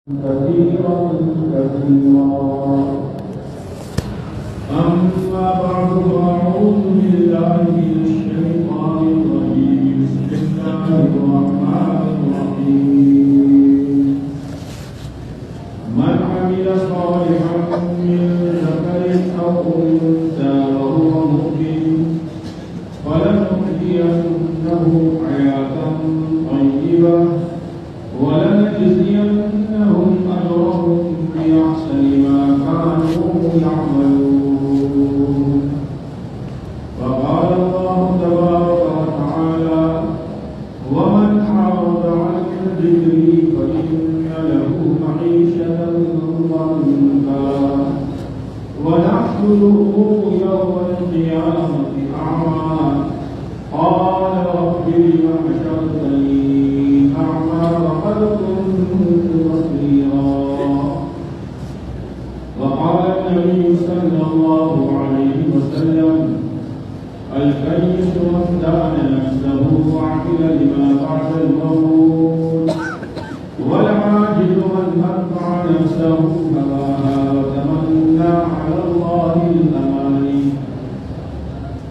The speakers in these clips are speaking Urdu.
كثيرا كثيرا. أما بعد فأعوذ بالله من الشيطان الرجيم. بسم الله الرحمن الرحيم. من عمل صالحا من ذكر أو أنثى وهو مؤمن فلنحيينه حياة طيبة ولنجزينهم أجرهم بأحسن ما كانوا يعملون. فقال الله تبارك وتعالى: ومن أعرض عن ذكري فإن له معيشة ضنكا ونحشره يوم القيامة أعمى قال رب لم حشرتني أعمى وقد كنت بصيرا. وقال النبي صلى الله عليه وسلم: الكيس من دان نفسه وعمل لما بعد الموت، والعاجز من متع نفسه هواها وتمنى على الله الأماني.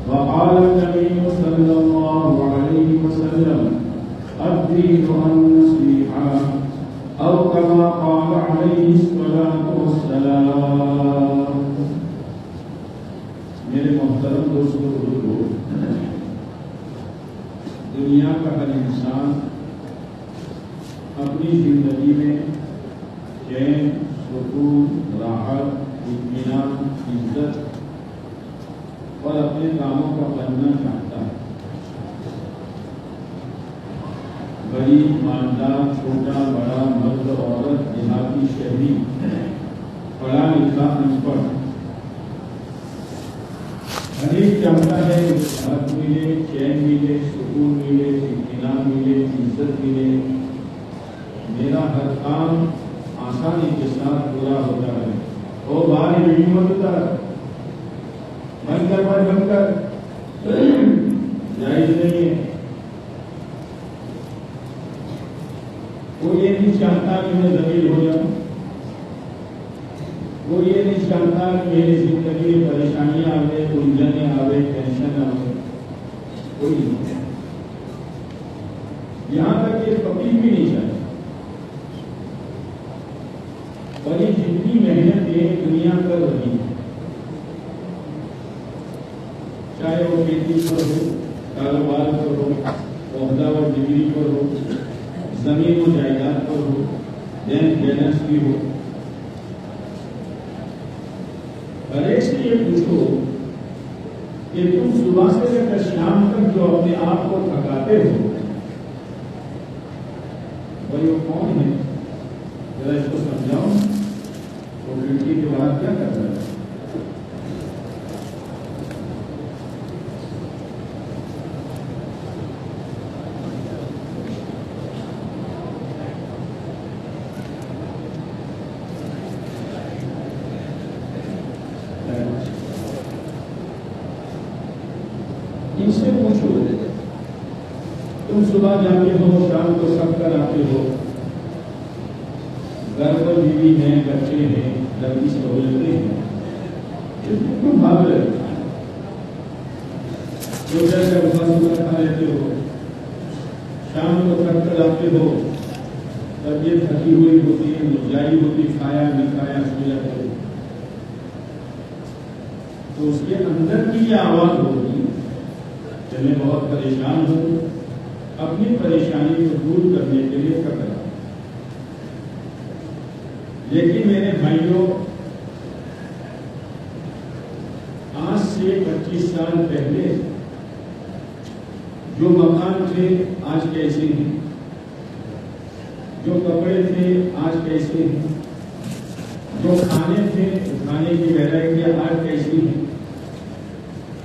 وقال النبي صلى الله عليه وسلم: الدين النصيحة، أو كما قال عليه الصلاة والسلام. میرے محترم دوستوں بزرگوں، دنیا کا ہر انسان اپنی زندگی میں چین، سکون، راحت، اطمینان، عزت اور اپنے کاموں کا بننا چاہتا ہے۔ غریب، مالدار، چھوٹا بڑا، مرد عورت، دیہاتی شہری، پڑھا لکھا ان پڑھ، ہر ایک چاہتا ہے راحت ملے، چین ملے، سکون ملے، اطمینان ملے، عزت ملے، میرا ہر کام آسانی کے ساتھ پورا ہوتا ہے۔ اور باہر ویڈیو مت اتار، بند کر جائز نہیں ہے۔ وہ یہ نہیں چاہتا کہ میں ذلیل ہو جاؤں، وہ یہ نہیں چاہتا کہ میری زندگی میں پریشانیاں آئے، الجھنیں آئے، ٹینشن آئے، کوئی نہیں۔ یہاں تک یہ فقیر بھی نہیں چاہتا۔ اور یہ جتنی محنت یہ دنیا کر رہی ہے، چاہے وہ کھیتی پر ہو، کاروبار پر ہو، عہدہ و ڈگری پر ہو، زمین و جائیداد پر ہو، بینک بیلنس بھی ہو، ہر ایک سے یہ پوچھو کہ تم صبح سے لے کر شام تک جو اپنے آپ کو تھکاتے ہو، بھائی وہ کون ہے؟ ذرا اس کو سمجھاؤ۔ وہ کھڑکی کے بعد کیا کر رہا ہے؟ ان سے پوچھو، تم صبح جاتے ہو، شام کو سب کر آتے ہو، گھر پر بیوی ہیں، بچے ہیں، گھر کی سہولتیں ہیں، کیوں بھاگ رہے ہو؟ جو جیسے صبح کھا لیتے ہو، شام کو تھک کر آتے ہو، طبیعت تھکی ہوئی ہوتی ہے، مزائی ہوتی، کھایا نہیں کھایا سو جاتے ہو، تو اس کے اندر کی یہ آواز ہوگی کہ میں بہت پریشان ہوں، اپنی پریشانی کو دور کرنے کے لیے کر رہا ہوں۔ لیکن میرے بھائیوں، آج سے 25 سال پہلے جو مکان تھے آج کیسے ہیں، جو کپڑے تھے آج کیسے ہیں، جو کھانے تھے کھانے کی ویرائٹیاں آج کیسی ہیں،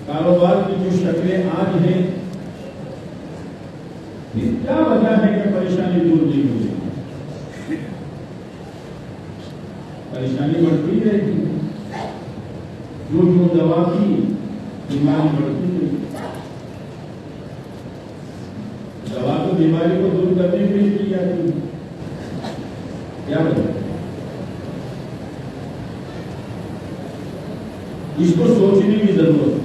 کاروبار کی جو شکلیں آج ہیں، کیا وجہ ہے کہ پریشانی دور نہیں ہوئی؟ پریشانی بڑھتی رہے گی، جو دوا کی بیماری بڑھتی رہے گی۔ دوا تو بیماری کو دور کرنے کے لیے کی جاتی ہے، کیا بتا اس کو سوچنے کی ضرورت ہے،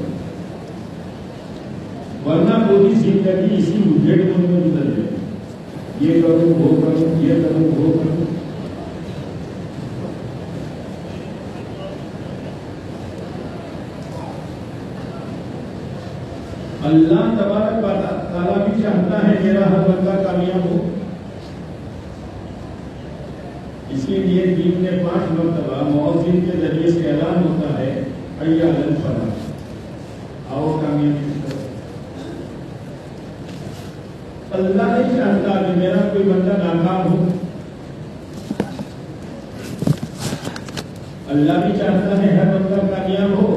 ورنہ پوری زندگی اسی ادھیڑ میں گزر جائے، یہ کروں وہ کروں یہ کروں وہ کروں۔ اللہ تبارک و تعالیٰ بھی چاہتا ہے میرا ہر بندہ کامیاب ہو، اسی لیے دین میں 5 مرتبہ مؤذن کے ذریعے سے اعلان ہوتا ہے حی علی الفلاح، آؤ کامیابی کی طرف۔ اللہ نہیں چاہتا کہ میرا کوئی بندہ ناکام ہو، اللہ بھی چاہتا ہے ہر بندہ کامیاب ہو،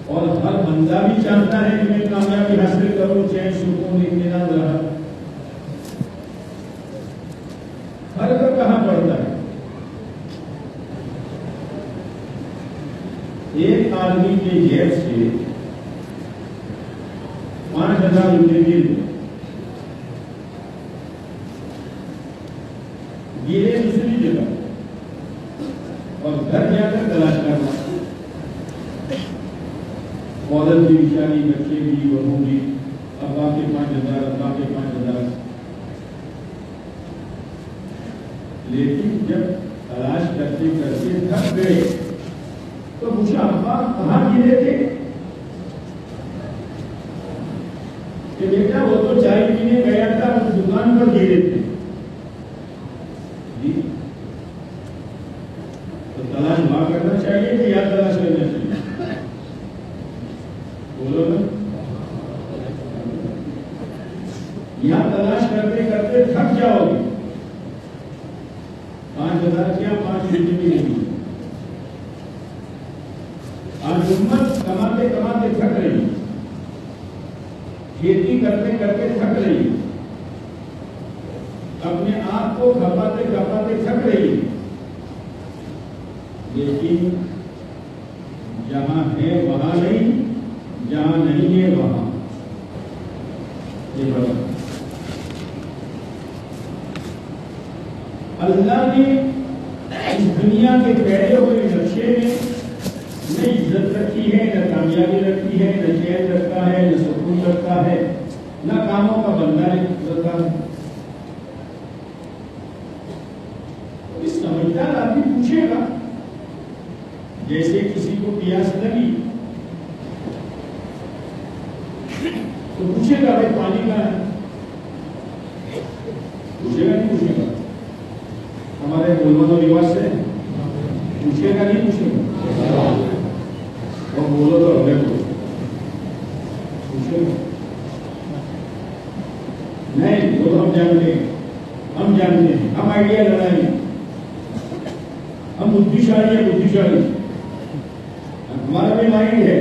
اور ہر بندہ بھی چاہتا ہے کہ میں کامیابی حاصل کروں، چین سکون اطمینان رہا۔ فرق کہاں پڑتا ہے؟ ایک آدمی کے جیب سے 5,000 روپے گرے دوسری جگہ، اور گھر جا کر تلاش کرنا، عورت بھی بیچاری، بچے بھی، بہو بھی، ابا کے 5,000، ابا کے 5,000۔ لیکن جب تلاش کرتے کرتے تھک گئے تو پوچھا ابا کہاں گرے تھے؟ کہ بیٹا وہ تو چائے پینے گیا تھا، اس دکان پر گرے تھے۔ جی تو تلاش وہاں کرنا چاہیے کہ یہاں تلاش کرنا چاہیے؟ بولو نا، یہاں تلاش کرتے کرتے تھک جاؤ گے، 5,000 کیا 5 روپے بھی نہیں۔ آج امت کماتے کماتے تھک رہی، کھیتی کرتے کرتے تھک رہی، اپنے آپ کو کھپاتے کھپاتے تھک رہی، لیکن جہاں ہے وہاں نہیں، جہاں نہیں ہے وہاں۔ یہ بڑا اللہ نے اس دنیا کے پھیلے ہوئے نقشے میں نہ عزت رکھی ہے، نہ کامیابی رکھی ہے، نہ چین رکھا ہے، نہ سکون رکھا ہے، نہ کاموں کا بندہ رکھا ہے۔ اس سمجھدار آدمی پوچھے گا، جیسے کسی کو پیاس لگی تو پوچھے گا بھائی پانی کہاں ہے؟ پوچھے گا نہیں پوچھے گا؟ ہمارے بولنے و رواج سے پوچھے گا نہیں پوچھے گا؟ اور بولو تو ہمیں بولو، پوچھے گا نہیں؟ وہ ہم جانتے ہیں، ہم جانتے ہیں، ہم آئیڈیا لڑائیں گے، ہم بدھیشالی ہیں، بدھیشالی ہمارا بھی مائنڈ ہے۔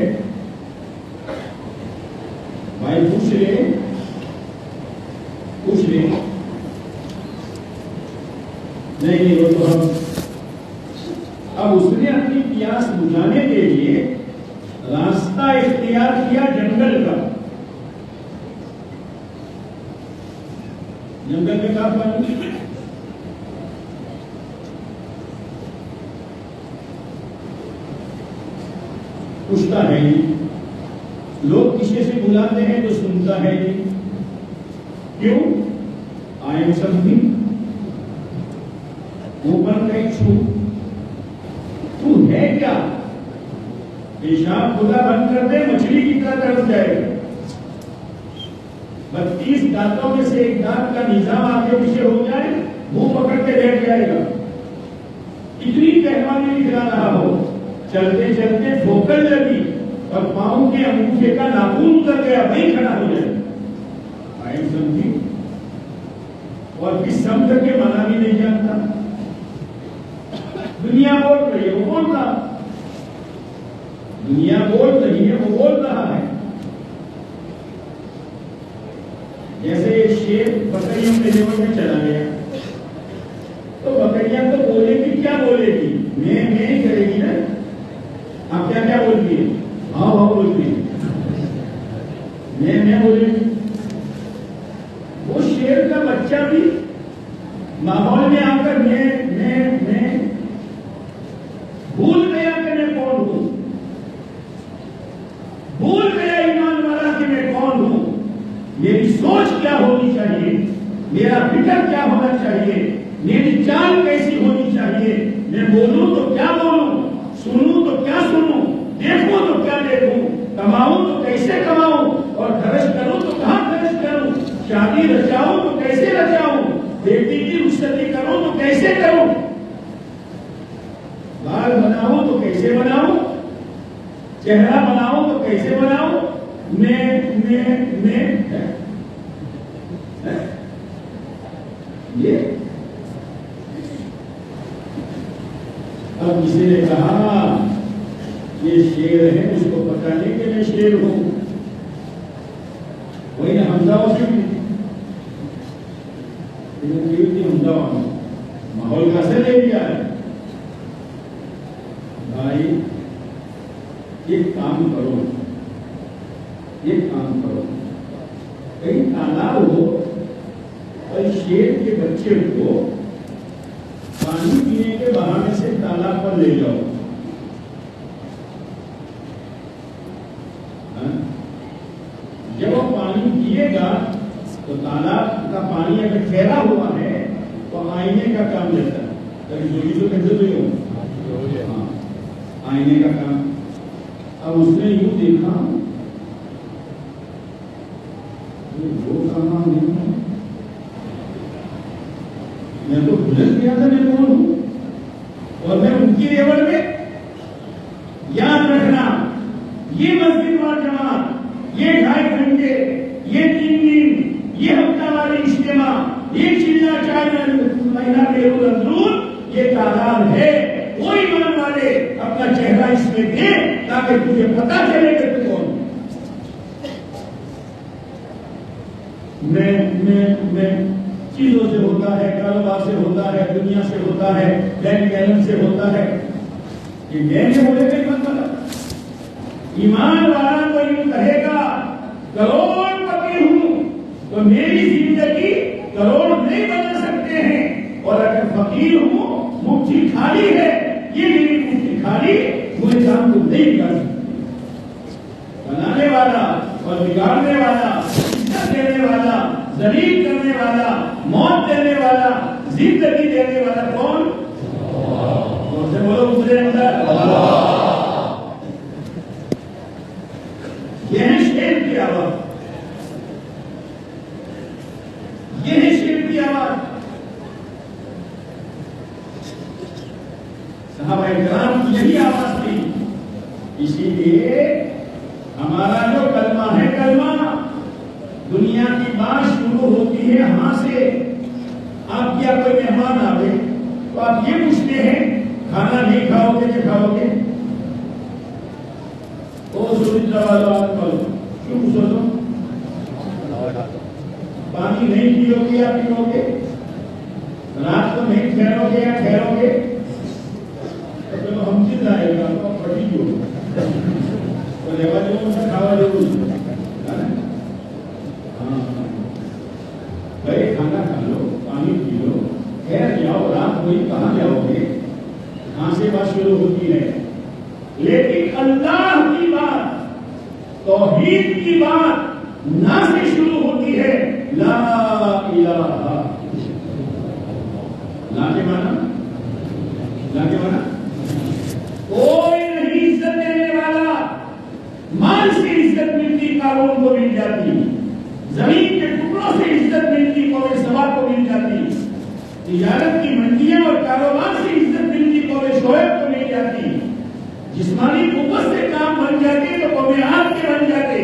بھائی پوچھ لے نہیں، وہ تو ہم اب اس نے اپنی پیاس بجھانے کے لیے راستہ اختیار کیا جنگل کا۔ جنگل میں کہاں پانی؟ پوچھتا ہے نہیں، لوگ کسی سے بلاتے ہیں تو سنتا ہے نہیں، کیوں؟ آئی ایم سمتھنگ، اوپن کا چھو، تو ہے کیا؟ پیشاب کھلا بند کر دے، مچھلی کی طرح تڑپ جائے گا۔ 32 دانتوں میں سے ایک دانت کا نظام آگے پیچھے ہو جائے، منہ پکڑ کے بیٹھ جائے گا۔ اتنی پہلوانی دکھا رہا ہو، چلتے چلتے ٹھوکر لگی اور پاؤں کے انگوٹھے کا ناخن اتر گیا، وہیں کھڑا ہو جائے۔ آئی ایم سمتھنگ، اور کس سمجھ کے مانا بھی نہیں جانتا۔ دنیا بول رہی ہے، وہ بول رہا، دنیا بول رہی ہے، وہ بول رہا ہے۔ جیسے ایک شیر بکریوں کے لیول میں چلا گیا تو بکریاں تو بولے گی، کیا بولے گی؟ میں کرے گی نا۔ آپ کیا کیا بولتی ہے؟ ہاں ہاں بولتی ہے، میں بولے گی۔ وہ شیر کا بچہ بھی ماحول میں آ کر میں چاہیے، میری چال کیسی ہونی چاہیے، میں بولوں تو کیا بولوں، سنوں تو کیا سنوں، دیکھوں تو کیا دیکھوں، کماؤں تو کیسے کماؤں، اور خرچ کروں تو کہاں خرچ کروں، شادی رچاؤں تو کیسے رچاؤں، بیٹی کی رخصتی کروں تو کیسے کروں، بال بناؤں تو کیسے بناؤں، چہرہ بناؤں تو کیسے بناؤں، میں یہ اب کسی نے کہا یہ شیر ہے، اس کو پتا نہیں کہ میں شیر ہوں، وہی نا حمزہ حمزہ ماحول کا سے لے لیا ہے، بھائی ایک کام کرو، کہیں تالاب ہو اور شیر کے بچے کو پانی پینے کے بہانے سے تالاب پر لے جاؤ، جب وہ پانی پیے گا تو تالاب کا پانی اگر ٹھہرا ہوا ہے تو آئینے کا کام لیتا ہے، کبھی جوڑی تو کیسے بھی ہو، آئینے کا کام۔ اب اس نے یوں دیکھا وہ کہاں نہیں، میں تو بھول گیا تھا میں کون ہوں، اور میں ان کی ریوڑ میں۔ یاد رکھنا یہ مسجد وال جماعت، یہ 2.5 گھنٹے، یہ 3 دن، یہ ہفتہ والی اجتماع، یہ چلنا چاہنا مہینہ کے اندرون، یہ تعداد ہے۔ کوئی ایمان والے اپنا چہرہ اس میں دے تاکہ تجھے پتا چلے کہ تو کون۔ میں چیزوں سے ہوتا ہے، کاروبار سے ہوتا ہے، دنیا سے ہوتا ہے، بینک بیلنس سے ہوتا ہے، یہ میں ہونے کا ایمان والا۔ ایمان والا تو یوں کہے گا کروڑ پتی ہوں تو میری زندگی کروڑ نہیں بنا سکتے ہیں، اور اگر فقیر ہوں مٹھی خالی ہے، یہ میری مٹھی خالی مجھے کام کو نہیں کر سکتی۔ بنانے والا اور بگاڑنے والا، عزت دینے والا، ذلیل کرنے والا، موت دینے والا، زندگی دینے والا کون؟ کون سے بولو مجھے اندر؟ یہ ہے شیر کی آواز، یہ ہے شیر کی آواز۔ صحابہ کرام کی یہی آواز تھی، اسی لیے ہمارا جو کلمہ ہے، کلمہ دنیا کی بات شروع ہوتی ہے ہاں سے۔ آپ کیا کوئی مہمان آئے تو آپ یہ پوچھتے ہیں کھانا نہیں کھاؤ گے کہ کھاؤ گے؟ کیوں پوچھو؟ پانی نہیں پیو گے یا پیو گے؟ رات کو نہیں ٹھہرو گے یا ٹھہرو گے؟ چلو ہم چیز آئے گا تو پڑھی جو کھاوا ضرور بھائی، کھانا کھا لو، پانی پی لو، خیر جاؤ، رات ہوئی کہاں جاؤ گے؟ کہاں سے بات شروع ہوتی ہے؟ لیکن اللہ کی بات، توحید کی بات نہ سے شروع ہوتی ہے۔ لا الہ، لا کے مانا کوئی نہیں عزت دینے والا، مال سے عزت ملتی قارون کو مل جاتی، زمین کے ٹکڑوں سے عزت ملتی قوم سبا کو مل جاتی، تجارت کی منڈیاں اور کاروبار سے عزت ملتی قوم شعیب کو مل جاتی، جسمانی قوت سے کام بن جاتے تو قوم عاد کے بن جاتے،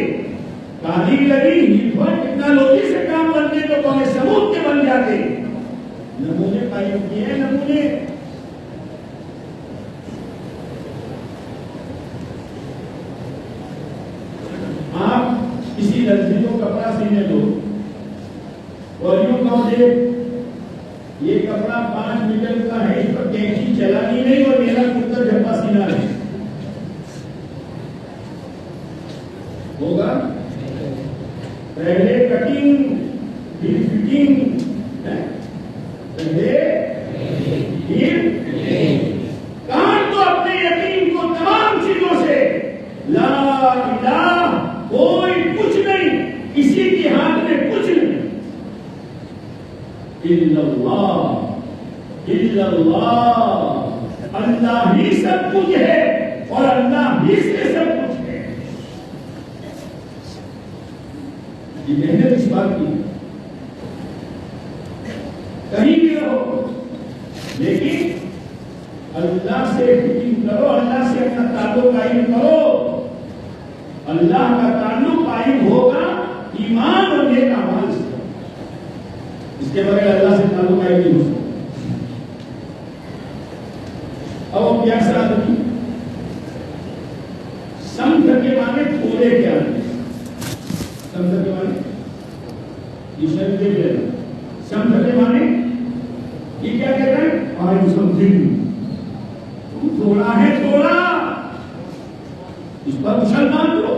کالی لگی ٹیکنالوجی سے کام بنتے تو قوم سمود کے بن جاتے۔ نمونے قائم کیے ہیں، نمونے۔ آپ کسی لڑکی کو کپڑا سینے دو اور یوں کہو یہ کپڑا 5 میٹر کا ہے، اس پر کینچی چلانی نہیں اور میرا کتا جھپا سینا ہے، ہوگا؟ پہلے کٹنگ پھر فٹنگ، پہلے کام تو اپنے یقین کو تمام چیزوں سے، لا الہ کوئی کچھ نہیں، کسی کے ہاتھ میں کچھ نہیں، الا اللہ، اللہ ہی سب کچھ ہے اور اللہ ہی سے سب کچھ ہے. یہ محنت اس بات کی کہیں بھی رہو لیکن اللہ سے فکر کرو، اللہ سے اپنا تعلق قائم کرو. اللہ کا تعلق قائم ہوگا ایمان اور نیک اعمال سے. اس کے بغیر اللہ سے تعلق قائم نہیں ہو سکتا. اب وہ پیاسا آدمی سمجھ کے معنی تھوڑے کے آدمی، سمجھ کے معنی یہ شرط دیکھ لینا. سمجھ کے معنی یہ کیا کہتا ہے؟ I am something. تھوڑا ہے تھوڑا، اس پر مسلمان دو،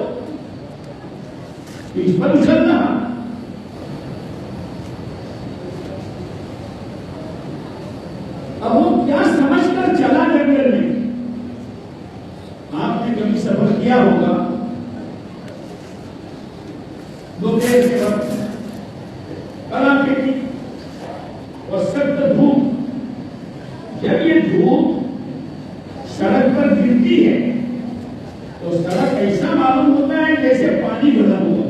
اس پر مسلمان. اب وہ کیا سمجھ کر چلا جنگل میں؟ آپ نے کبھی سفر کیا ہوگا دوپہر کے وقت کڑاکے کی اور سخت دھوپ. جب یہ دھوپ سڑک پر گرتی ہے تو سڑک ایسا معلوم ہوتا ہے جیسے پانی بھرا ہوا.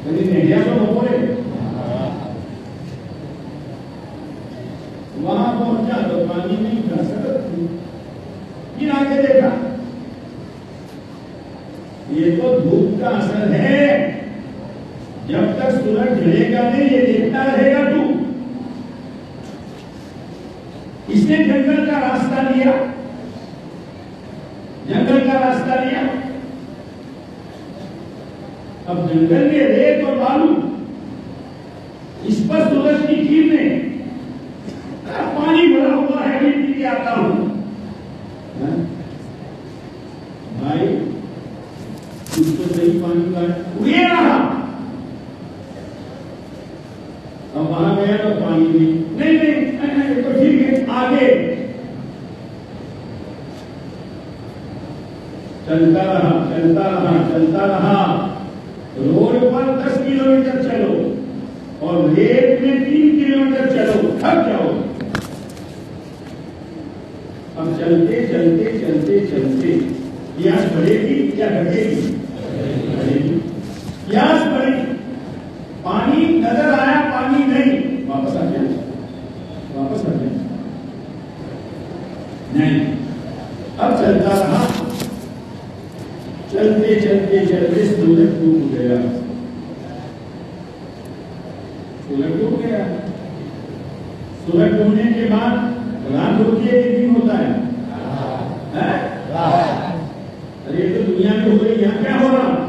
انڈیا تو بپورے وہاں پہنچا تو پانی نہیں تھا، سڑک تھی. پھر آگے دیکھا یہ تو دھوپ کا اثر ہے، جب تک سورج ڈھلے گا نہیں یہ دیکھتا رہے گا تو. اس نے جنگل کا راستہ لیا، جنگل کا راستہ لیا. اب جنگل میں ریت اور بالو، اس پر سورج کی کرنیں، پانی بھرا ہوا ہے، میں پی کے آتا ہوں. بھائی کچھ تو صحیح پانی کا اڑے رہا. اب وہاں گیا تو پانی نہیں تو ٹھیک ہے. آگے چلتا رہا چلتا رہا چلتا رہا. روڈ پر 10 کلومیٹر چلو اور ریت میں 3 کلومیٹر چلو، تھک جاؤ. اب چلتے چلتے چلتے چلتے پیاس بڑھے گی یا گھٹے گی؟ بڑھے گی. پیاس بڑھے گی، پانی نظر آیا، پانی نہیں، واپس آ گیا، واپس آ گیا نہیں. اب چلتا رہا، چلتے چلتے چلتے سورج ڈوب گیا. سورج ڈوب گیا. سورج ڈوبنے کے بعد رات ہوتی ہے کہ دن ہوتا ہے؟ ارے یہ تو دنیا میں ہو رہی، یہاں کیا ہو رہا؟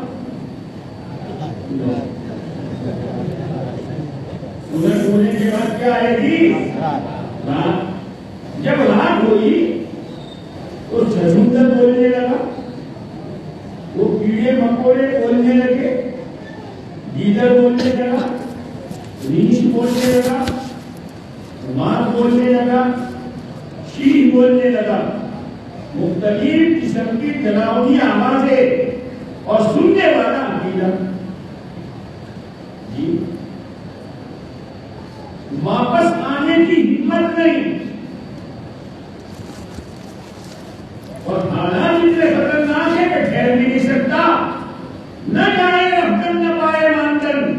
سورج ڈوبنے کے بعد کیا آئے گی؟ رات. جب رات ہوئی تو سمندر بولنے لگا، وہ کیڑے مکوڑے بولنے لگے، گیدڑ بولنے لگا، ریچھ بولنے لگا، مار بولنے لگا، شیر بولنے لگا. مختلف قسم کی ڈراؤنی آوازیں اور سننے والا عقیدہ. جی واپس آنے کی ہمت نہیں، اور حالات اتنے خطرناک ہے کہ ٹھہر بھی نہیں سکتا. نہ جائے رفتن نہ پائے ماندن،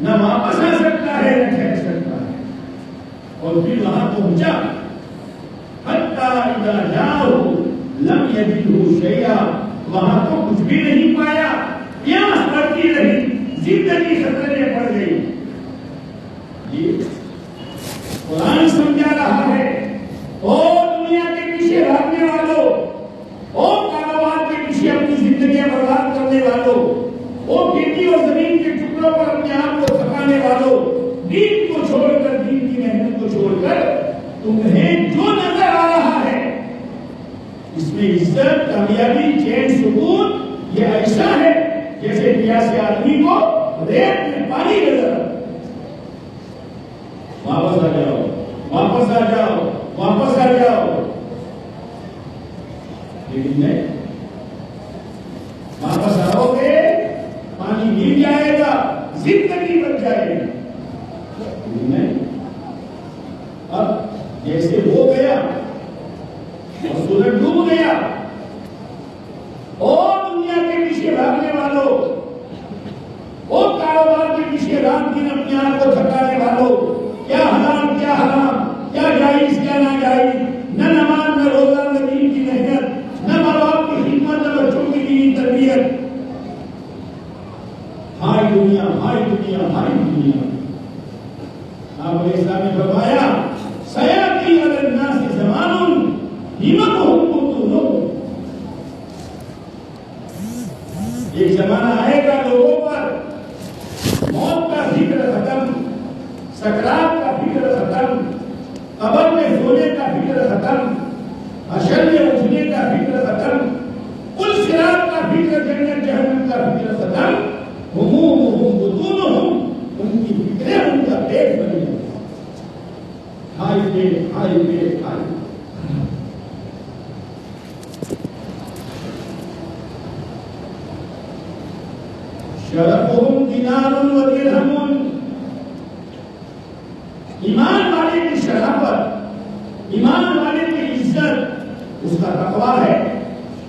نہ واپس آ سکتا ہے نہ ٹھہر سکتا ہے. اور پھر وہاں پہنچا، حتی اذا جاؤ لم یجدہ شیئا، وہاں تو کچھ بھی نہیں پایا. پیاس بڑھتی رہی، زندگی خطرے میں پڑ گئی. جی قرآن سمجھا رہا ہے، او دنیا کے پیچھے بھاگنے والوں، او کاروبار کے پیچھے اپنی زندگیاں برباد کرنے والوں، او کھیتی اور زمین کے ٹکڑوں پر اپنے آپ کو تھکانے والوں، دین کو چھوڑ کر، دین کی محنت کو چھوڑ کر تمہیں جو نظر آ رہا ہے اس میں عزت، کامیابی، چین، سکون، یہ ایسا ہے جیسے پیاسے آدمی کو ریت میں پانی نظر آ. واپس آ جاؤ، واپس آ جاؤ، واپس آ جاؤ. لیکن نہیں، واپس آؤ گے پانی مل جائے گا، زندگی بن جائے گی. جیسے ہو گیا اور سورج ڈوب گیا، اور دنیا کے پیچھے بھاگنے والوں، اور کاروبار کے پیچھے رات دن اپنے آپ کو تھکانے والوں، کیا حلال کیا حرام، کیا جائز کیا ناجائز، نہ نماز نہ روزہ نہ دین کی محنت، نہ ماں باپ کی خدمت نہ بچوں کی دینی تربیت، ہائی دنیا ہائی دنیا ہائی دنیا۔ آپ نے اسلام میں فرمایا سیاتی علی الناس زمان ہمتہم قتلہم، ایک زمانہ آئے گا لوگوں پر موت کا ذکر ختم، سکرات کا فکر ختم، قبر میں سونے کا فکر ختم، حشر میں اٹھنے کا فکر ختم، کل صراط کا فکر، جنت جہنم کا فکر ختم، ہمومہم بطونہم، ان کی فکریں ان کا پیٹ بن گئی، ہائی پیٹ ہائی پیٹ ہائی۔ شرفہم دینار و درہم، ایمان والے کی شرافت، ایمان والے کی عزت اس کا تقویٰ ہے۔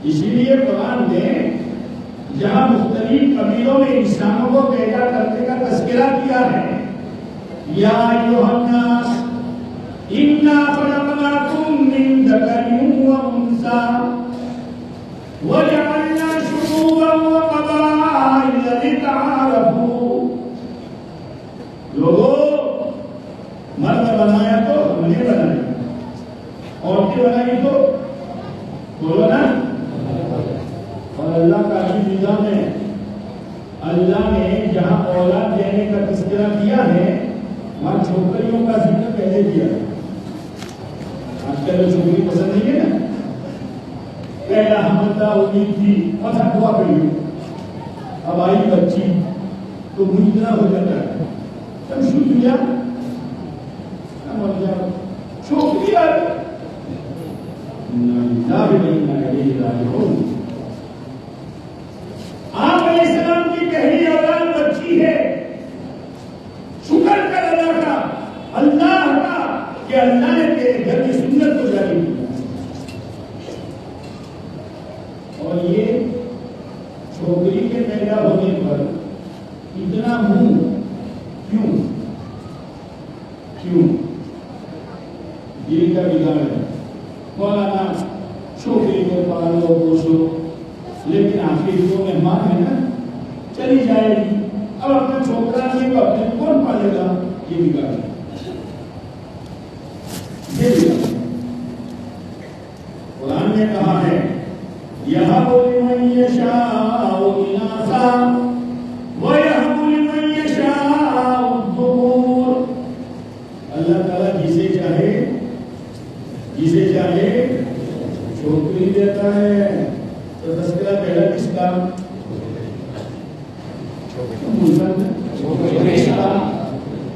اسی لیے قرآن نے جہاں مختلف قبیلوں میں انسانوں کو پیدا کرنے کا تذکرہ کیا ہے، یا ایھا الناس انا خلقناکم من ذکر و انثی وجعلنا شعوبا وقبائل لتعارفوا، لوگوں مرد بنایا تو ہم نے بنایا، عورتیں بنائی تو بولو نا، اور اللہ کا عجیب نظام ہے، اللہ نے جہاں اولاد دینے کا تذکرہ کیا ہے وہاں چھوکریوں کا ذکر پہلے کیا ہے۔ آج کل چھوکری پسند نہیں ہے نا، پہلا حمل تھا امید تھی پتہ ہوا کری، اب آئی بچی تو مجھنا ہو جاتا ہے، تب شروع کیا چھوکری آئی، آپ علیہ السلام کی پہلی اولاد بچی ہے، شکر کر اللہ کا، اللہ کا کہ اللہ نے تیرے گھر کی سنت کو جاری کیا، اور یہ چھوکری کے پیدا ہونے پر اتنا منہ کیوں کیوں دل کا بگاڑ ہے، مولانا چھوکری کو پالو پوچھو، لیکن آخر تو مہمان ہے نا، چلی جائے گی، اب اپنا چھوکرا نہیں تو اپنے کون پالے گا، یہ بگاڑ ہے، یہ بگاڑ۔ قرآن نے کہا ہے یَهَبُ لِمَن يَشَاءُ إِنَاثًا وَيَهَبُ لِمَن يَشَاءُ الذُّكُورَ، اللہ تعالیٰ جسے چاہے چھوکری دیتا ہے، تو تذکرہ پہلا کس کا؟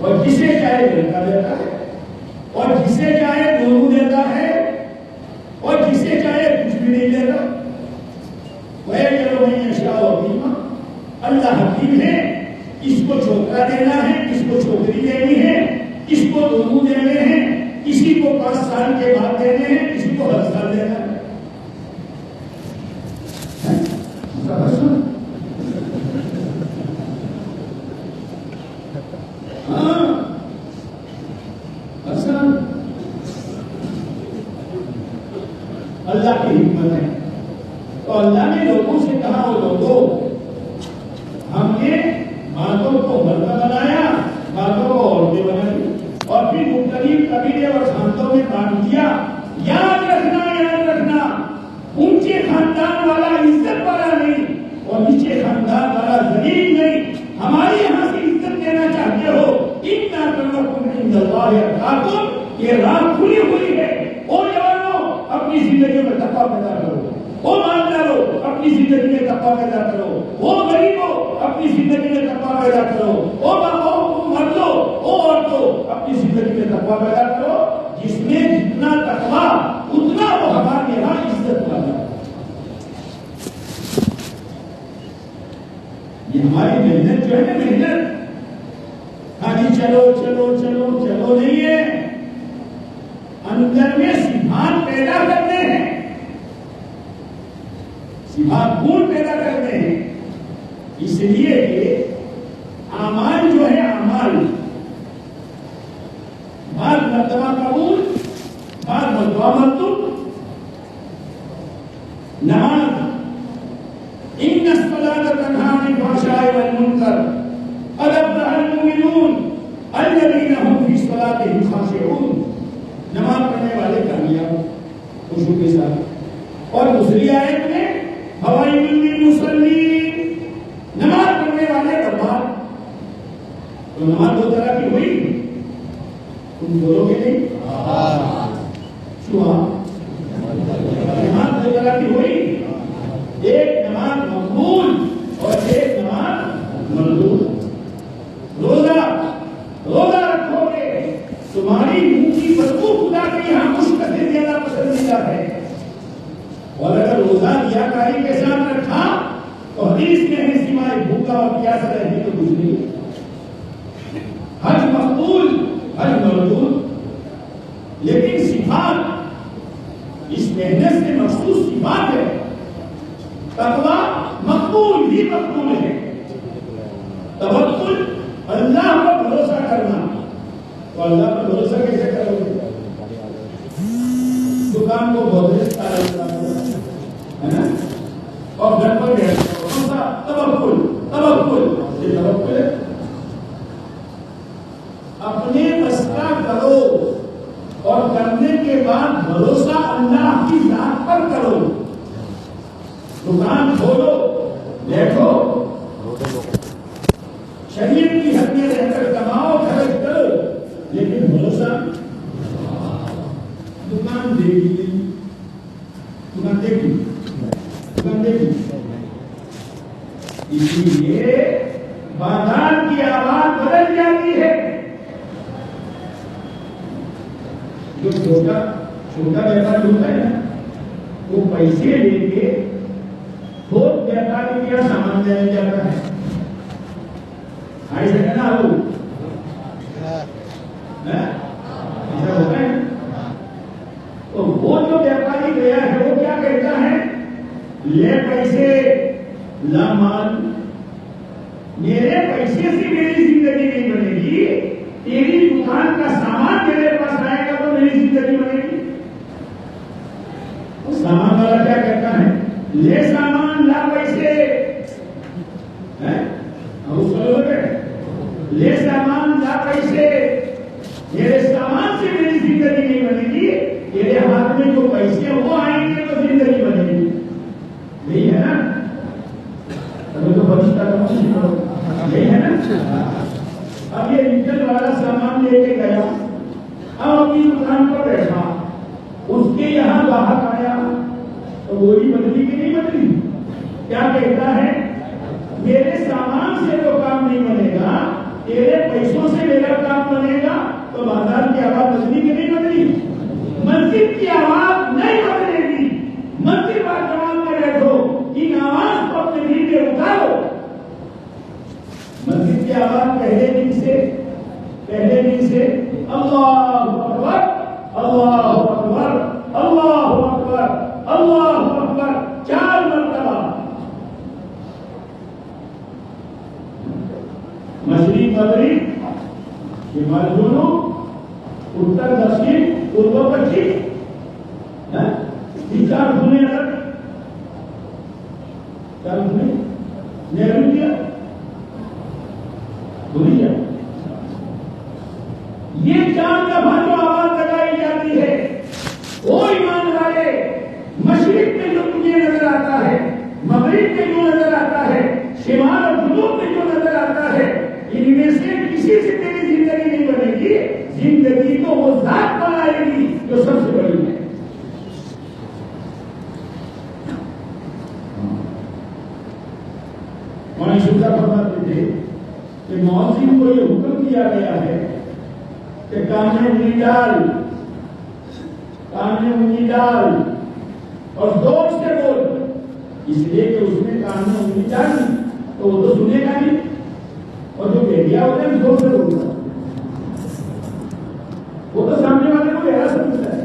اور جسے چاہے لڑکا دیتا ہے، اور جسے چاہے دونوں دیتا ہے، اور جسے چاہے کچھ بھی نہیں دیتا۔ وَيَجْعَلُ مَن يَشَاءُ عَقِيمًا، اللہ حکیم ہے، کس کو چھوکرا دینا ہے، کس کو چھوکری دینی ہے، کس کو دونوں دینے ہیں، کسی کو 5 سال کے بعد دینے ہیں، کسی کو ہر سال دینا ہے۔ اللہ کی حکمت ہے، تو اللہ نے لوگوں سے کہا وہ لوگوں ہم نے باتوں کو مرد بنایا، باتوں کو عورتیں بنائی، اور پھر مختلف قبیلے اور خاندانوں میں بانٹ دیا۔ یاد رکھنا اونچے خاندان والا عزت والا نہیں، اور نیچے خاندان والا ذلیل نہیں۔ ہمارے یہاں سے عزت دینا چاہتے ہو، ان اکرمکم عند اللہ اتقاکم، یہ راہ کھلی ہوئی ہے۔ او جوانوں، اپنی زندگی میں تقویٰ پیدا کرو، او مالداروں اپنی زندگی میں تقویٰ پیدا کرو، او غریبوں اپنی زندگی میں تقویٰ پیدا کرو، او مردوں او عورتوں اپنی زندگی میں تقویٰ پیدا کرو۔ جس میں جتنا تقویٰ اتنا وہ ہمارے یہاں عزت والا ہے۔ یہ ہماری محنت جو ہے نا، محنت ہاں جی چلو چلو چلو چلو نہیں ہے، اندر میں صفات پیدا کرتے ہیں، صفات گن پیدا کرتے ہیں، اس لیے کہ اعمال جو ہے اعمال بعض مرتبہ قبول بعض مرتبہ مردود. نماز ان الصلاة تنہی عن الفحشاء والمنکر قد افلح المؤمنون الذین هم فی صلاتهم خاشعون. نماز پڑھنے والے کامیاب خشوع کے ساتھ. اور دوسری آیت میں فوائل للمصلین، نماز پڑھنے والے برباد. تو نماز دو طرح کی ہوئی، تم بولو گے نہیں؟ نماز دو طرح کی ہوئی، ایک نماز مقبول اور ایک نماز مردود. روزہ رکھو گے، تمہاری منہ کی بدبو خدا کے یہاں مشک سے زیادہ پسندیدہ ہے. اور اگر روزہ ریاکاری کے ساتھ رکھا تو حدیث میں ہے سوائے بھوکا اور پیاسا رہنے تو کچھ نہیں. حج مقبول حج مردود. لیکن صفات اس محنت سے مخصوص صفات ہے. تقویٰ مقبول ہی مقبول ہے. توکل اللہ پر بھروسہ کرنا، تو اللہ پر بھروسہ کیسے کرو گے؟ دکان کو گودریج ہے نا، اور گھر پر توکل یہ توکل ہے. اپنے بس کا کرو اور کرنے کے بعد بھروسہ اللہ کی ذات پر کرو. دکان کھولو، دیکھو شریعت کی حد میں رہ کر کماؤ خرچ کرو، لیکن بھروسہ دکان دیکھی اسی لیے بازار کی آواز بدل جاتی ہے. جو چھوٹا ویپاری ہوتا ہے نا، وہ پیسے لے کے تھوک ویپاری کیا سامان لینے جاتا ہے. ایسا کہنا ہو ایسا ہوتا ہے. تو وہ جو ویپاری گیا ہے وہ کیا کہتا ہے؟ لے پیسے لا مال. میرے پیسے سے میری زندگی نہیں بنے گی، تیری دکان کا سامان میرے پاس آئے گا تو میری زندگی بنے گی. سامان والا کیا کہتا ہے؟ لے سامان لا پیسے. لے سامان لا پیسے. میرے سامان سے میری زندگی نہیں بنے گی، تیرے ہاتھ میں جو پیسے وہ آئیں گے تو زندگی بنے گی. یہی ہے نا؟ تو بچتا یہی ہے نا. اب یہ ریٹیل والا سامان لے کے گیا، اب اپنی دکان پر بیٹھا، اس کے یہاں گاہک آیا تو گولی بدلی کہ نہیں بدلی؟ کیا کہتا ہے؟ میرے سامان سے تو کام نہیں بنے گا، تیرے پیسوں سے میرا کام بنے گا. تو بازار کی آواز بدلی کہ نہیں بدلی؟ مسجد کی آواز نہیں بدلے گی. مسجد پر جوان میں بیٹھو، ان آواز کو اپنے دل میں اتارو. مسجد کی آواز پہلے دن سے اللہ اکبر اللہ اکبر اللہ اکبر اللہ اکبر 4 مرتبہ. مشرق مغرب شمال جنوب اتر دکشن پورو پچھم، 4 دھنے الگ 4 دھنے نیرو کیا بولی جائے. یہ 4 دفعہ جو آواز لگائی جاتی ہے، وہ ایمان والے مشرق میں جو تمہیں نظر آتا ہے، مغرب میں جو نظر آتا ہے، شمال اور جنوب میں جو نظر آتا ہے، ان میں سے کسی سے تیری زندگی نہیں بنے گی. زندگی تو وہ ذات بنائے گی جو سب سے بڑی ہے. مولانا شیخ فرماتے تھے کہ مؤذن کو یہ حکم دیا گیا ہے کہ کان میں انگلی ڈال اور زور سے بول. اس لیے کہ اس نے کان میں انگلی ڈالی تو وہ تو سنے گا نہیں، اور جو بیٹیا ہوتا ہے زور سے بولتا ہے، وہ تو سامنے والے کو گہرا سمجھتا ہے.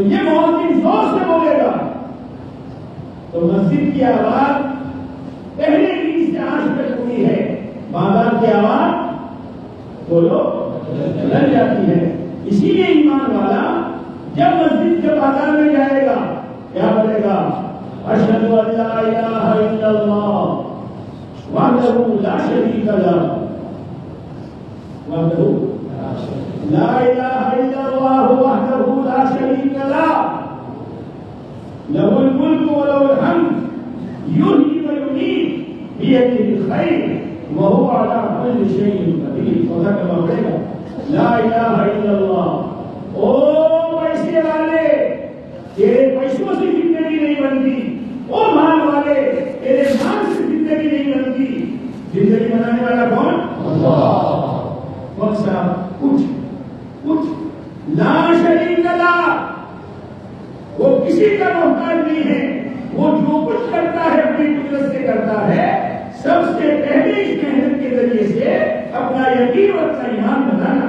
یہ مؤذن زور سے بولے گا تو مسجد کی آواز پہلے ہی سے آج تک ہوئی ہے، بازار کی آواز بولو بدل جاتی ہے۔ اسی لیے ایمان والا جب مسجد کے بازار میں جائے گا کیا بولے گا؟ اشہد ان لا الہ الا اللہ وحدہ لا شریک لہ، وحدہ لا الہ الا اللہ وحدہ لا شریک لہ، لہ الملک ولہ الحمد یحیی ویمیت بیدہ الخیر وہو علی کل شیء قدیر۔ خدا کا پڑھے گا لا الہ الا اللہ۔ او پیسے والے تیرے پیسوں سے زندگی نہیں بنتی، او مال والے تیرے مال سے زندگی نہیں بنتی، زندگی بنانے والا کون؟ اللہ۔ کون سا؟ کچھ لا شریک لہ، وہ کسی کا محتاج نہیں ہے، وہ جو کچھ کرتا ہے اپنی قدرت سے کرتا ہے۔ سب سے پہلے اس محنت کے ذریعے سے اپنا یقین اور اپنا ایمان بنانا،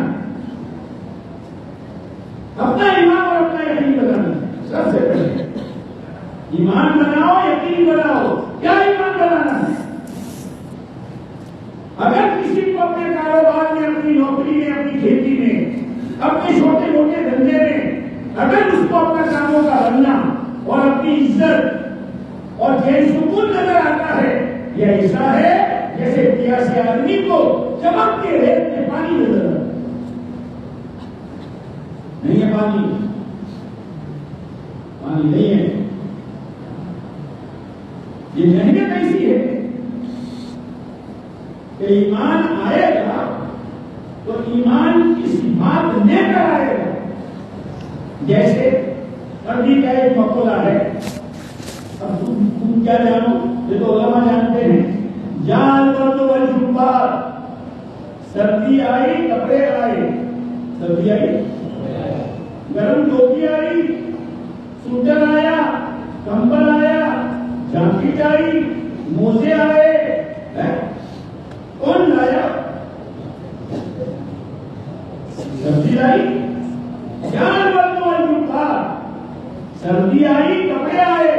اپنا ایمان اور اپنا یقین بنانا۔ سب سے پہلے ایمان بناؤ، یقین بناؤ۔ کیا ایمان بنانا ہے؟ اگر کسی کو اپنے کاروبار میں، اپنی نوکری میں، اپنی کھیتی میں، اپنے چھوٹے موٹے دھندے میں اگر اس کو اپنا کاموں کا بننا اور اپنی عزت اور چین سکون نظر آتا ہے، یہ ایسا ہے جیسے پیاسے آدمی کو چمک کے ریت میں پانی نظر آتا ہے۔ نہیں ہے پانی نہیں ہے۔ یہ محنت ایسی ہے کہ ایمان آئے گا تو ایمان کی صفات لے کر آئے گا۔ جیسے عربی کا ایک مقولہ ہے، اب تم کیا جانو، یہ تو علماء جانتے ہیں، جان برد والجبار، سردی آئی کپڑے آئے، سردی آئی گرم ٹوپی آئی، سوٹر آیا، کمبل آیا، جاکٹ آئی، موزے آئے، کون لایا؟ سردی آئی، جان برد والجبار، سردی آئی کپڑے آئے،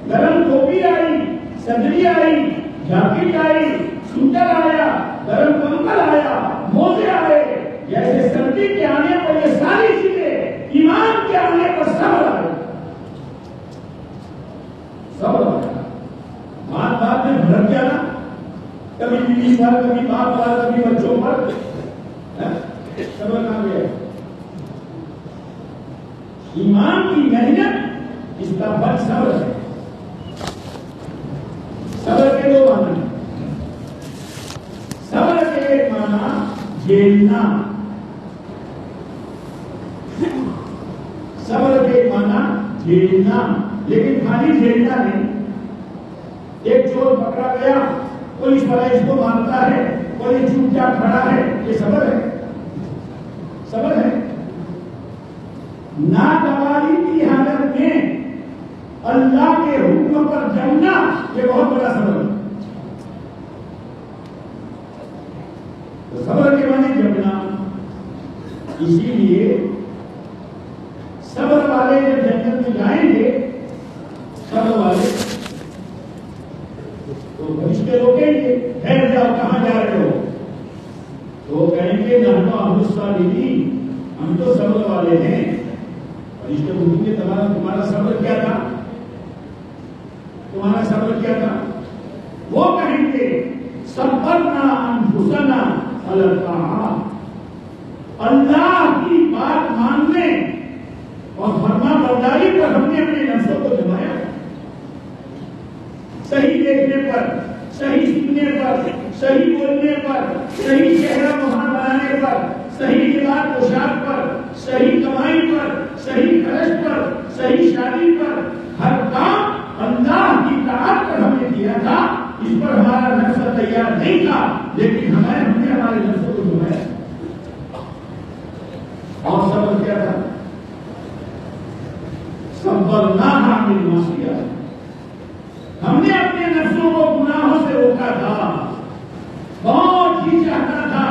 گرم ٹوپی آئی، صدری آئی، جاکٹ آئی، سوٹر آیا، گرم کمبل آیا، موزے آئے۔ جیسے سردی کے آنے پر یہ ساری چیزیں، ایمان کے آنے پر صبر آئے، صبر آئے۔ بات میں بھڑک جانا، کبھی بیوی پر، کبھی باپ پر، کبھی بچوں پر، صبر کہاں گیا؟ ایمان کی محنت اس کا بل صبر ہے۔ صبر کے دو معنی ہیں۔ صبر کے ایک معنی جھیلنا، صبر کے ایک معنی جھیلنا، لیکن خالی جھیلنا نہیں۔ ایک چور پکڑا گیا، پولیس والا اس کو مارتا ہے اور یہ چپ چاپ کھڑا ہے، یہ صبر ہے، صبر ہے۔ ناگواری کی حالت میں اللہ کے حکم پر جمنا، یہ بہت بڑا صبر ہے۔ تو صبر کے معنی جمنا۔ اسی لیے صبر والے جب جنت میں جائیں گے، صبر والے تو فرشتے روکیں گے، ٹھہر جاؤ، کہاں جا رہے ہو؟ تو وہ کہیں گے نحن اہل الصابرین، ہم تو صبر والے ہیں۔ فرشتے پوچھیں گے تمہارا صبر کیا تھا؟ تمہارا صبر کیا تھا؟ وہ کہیں گے صبرنا انفسنا علی الطاعات، اللہ کی بات ماننے اور فرما برداری پر ہم نے اپنے نفسوں کو جمایا۔ صحیح دیکھنے پر، صحیح سننے پر، صحیح بولنے پر، صحیح چہرہ مہان بنانے پر، صحیح لباس پوشاک پر، صحیح کمائی پر، صحیح خرچ پر، صحیح شادی پر، ہر کام اللہ کی اطاعت پر ہم نے کیا تھا۔ اس پر ہمارا نفس تیار نہیں تھا، لیکن ہم نے ہمارے نفسوں کو جمایا۔ اور صبر کیا تھا؟ صبرناہا عن المعصیۃ، ہم نے اپنے نفسوں کو گناہوں سے روکا تھا۔ بہت ہی چاہتا تھا